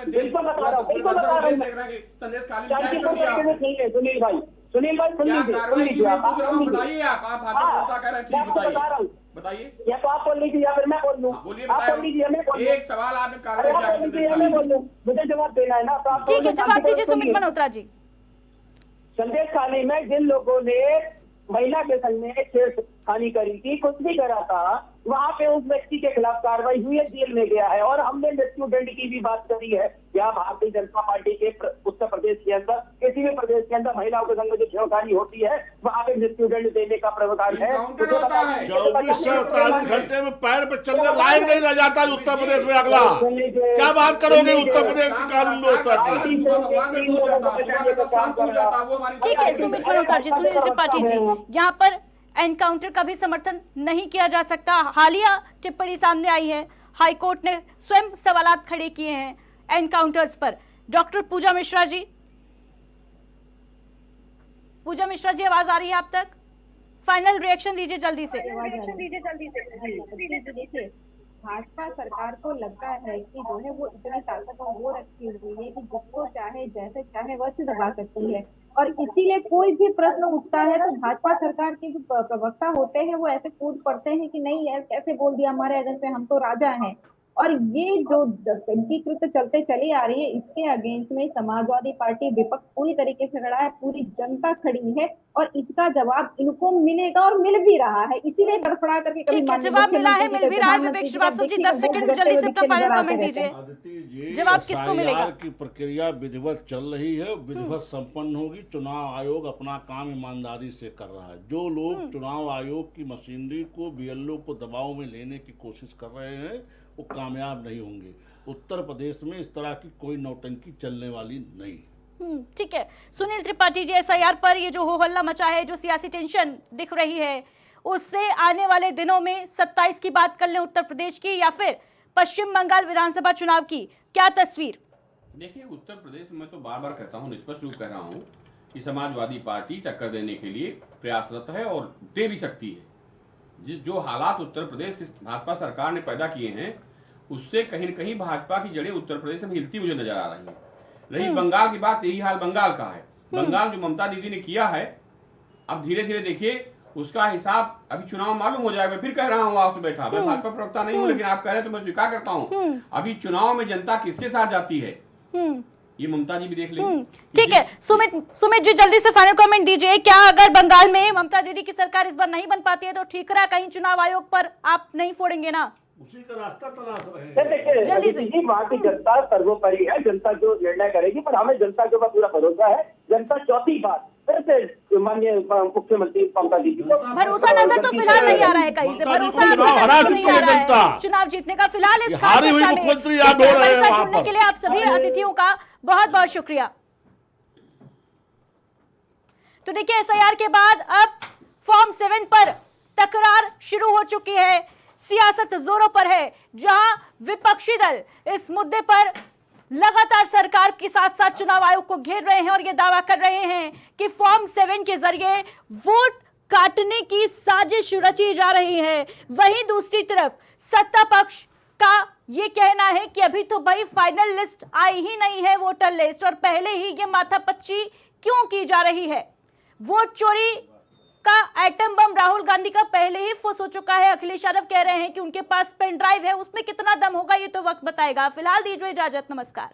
संदेश खाली सुनील भाई, सुनील भाई सुन लीजिए, बताइए। आप भाजपा कह रहे हैं, ठीक बताइए, बताइए। या तो आप बोल लीजिए या फिर मैं बोल लूं। बोलिए, बताइए। एक सवाल आपने कार्रवाई किया, मुझे जवाब देना है ना, तो आप ठीक है, जवाब दीजिए सुमित मल्होत्रा जी। संदेश खाली में जिन लोगों ने महिला के संग में छेड़खानी करी थी, कुछ भी करा था, वहां पे उस व्यक्ति के खिलाफ कार्रवाई हुई है, जेल में गया है। और हमने मृत्यु दंड की भी बात करी है। क्या भारतीय जनता पार्टी के उत्तर प्रदेश के अंदर, किसी भी प्रदेश के अंदर महिलाओं के संग में जो छेड़खानी होती है, वहां पे मृत्यु दंड देने का प्रावधान है। 24 से 48 घंटे में पैर पे चलने लायक नहीं रह जाता उत्तर प्रदेश में। अगला क्या बात करोगे उत्तर प्रदेश की कानून व्यवस्था की? ठीक है सुमित मल्होत्रा जी, सुनील त्रिपाठी जी, यहाँ पर एनकाउंटर का भी समर्थन नहीं किया जा सकता। हालिया टिप्पणी सामने आई है, हाईकोर्ट ने स्वयं सवालात खड़े किए हैं एनकाउंटर्स पर। डॉक्टर पूजा मिश्रा जी, पूजा मिश्रा जी, आवाज आ रही है आप तक? फाइनल रिएक्शन दीजिए जल्दी से। देखिए, भाजपा सरकार को लगता है कि जो है वो इतनी ताकत वो रखी हुई है कि जिसको चाहे जैसे चाहे वैसे दबा सकती है, और इसीलिए कोई भी प्रश्न उठता है तो भाजपा सरकार के जो प्रवक्ता होते हैं वो ऐसे कूद पड़ते हैं कि नहीं यार कैसे बोल दिया हमारे अगेंस्ट पे, हम तो राजा हैं। और ये जो इनकी कृत्य चलते चली आ रही है, इसके अगेंस्ट में समाजवादी पार्टी विपक्ष पूरी तरीके से खड़ा है, पूरी जनता खड़ी है, और इसका जवाब इनको मिलेगा और मिल भी रहा है। इसीलिए तड़फड़ा करके ठीक है, जवाब मिला है, मिल भी रहा है। विवेक श्रीवास्तव जी 10 सेकंड जल्दी से अपना फाइनल कमेंट दीजिए। जवाब किसको मिलेगा? की प्रक्रिया विधिवत चल रही है, विधिवत संपन्न होगी। चुनाव आयोग अपना काम ईमानदारी से कर रहा है। जो लोग चुनाव आयोग की मशीनरी को, बीएलओ को दबाव में लेने की कोशिश कर रहे हैं, वो कामयाब नहीं होंगे। उत्तर प्रदेश में इस तरह की कोई नौटंकी चलने वाली नहीं। ठीक है सुनील त्रिपाठी जी, एसआईआर पर ये जो हो हल्ला मचा है, जो सियासी टेंशन दिख रही है, उससे आने वाले दिनों में 27 की बात कर लें उत्तर प्रदेश की, या फिर पश्चिम बंगाल विधानसभा चुनाव की, क्या तस्वीर? देखिए, उत्तर प्रदेश में तो बार बार कहता हूँ, स्पष्ट रूप कह रहा हूँ कि समाजवादी पार्टी टक्कर देने के लिए प्रयासरत है और दे भी सकती है। जो हालात उत्तर प्रदेश की भाजपा सरकार ने पैदा किए हैं, उससे कहीं न कहीं भाजपा की जड़ें उत्तर प्रदेश में हिलती मुझे नजर आ रही हैं। रही बंगाल की बात, यही हाल बंगाल का है। बंगाल जो ममता दीदी ने किया है, अब धीरे धीरे देखिए उसका हिसाब अभी चुनाव मालूम हो जाएगा। फिर कह रहा हूँ आपसे बैठा, मैं भाजपा प्रवक्ता नहीं हूँ, लेकिन आप कह रहे हैं तो मैं स्वीकार करता हूँ। अभी चुनाव में जनता किसके साथ जाती है ये ममता जी भी देख लेंगे। ठीक है सुमित जी, जल्दी से फाइनल कमेंट दीजिए। क्या अगर बंगाल में ममता दीदी की सरकार इस बार नहीं बन पाती है तो ठीकरा कहीं चुनाव आयोग पर आप नहीं फोड़ेंगे ना? उसी का रास्ता तलाश रहे हैं। जल्दी से वहाँ की जनता सर्वोपरि है, जनता जो निर्णय करेगी, पर हमें जनता के ऊपर पूरा भरोसा है। जनता चौथी बार माननीय मुख्यमंत्री ममता दीदी को भरोसा नजर तो फिलहाल नहीं आ रहा है, कहीं से भरोसा नहीं आ रहा है चुनाव जीतने का। फिलहाल इस मुख्यमंत्री याद हो रहे हैं। सुनने के लिए आप सभी अतिथियों का बहुत बहुत शुक्रिया। तो देखिए, एसआईआर के बाद अब फॉर्म 7 पर तकरार शुरू हो चुकी है, सियासत जोरों पर है, जहां विपक्षी दल इस मुद्दे पर लगातार सरकार के साथ साथ चुनाव आयोग को घेर रहे हैं और ये दावा कर रहे हैं कि फॉर्म 7 के जरिए वोट काटने की साजिश रची जा रही है। वहीं दूसरी तरफ सत्ता पक्ष का ये कहना है कि अभी तो भाई फाइनल लिस्ट आई ही नहीं है, वोटर लिस्ट, और पहले ही ये माथापच्ची क्यों की जा रही है। वोट चोरी का एटम बम राहुल गांधी का पहले ही फुस हो चुका है। अखिलेश यादव कह रहे हैं कि उनके पास पेन ड्राइव है, उसमें कितना दम होगा ये तो वक्त बताएगा। फिलहाल दीजिए इजाजत, नमस्कार।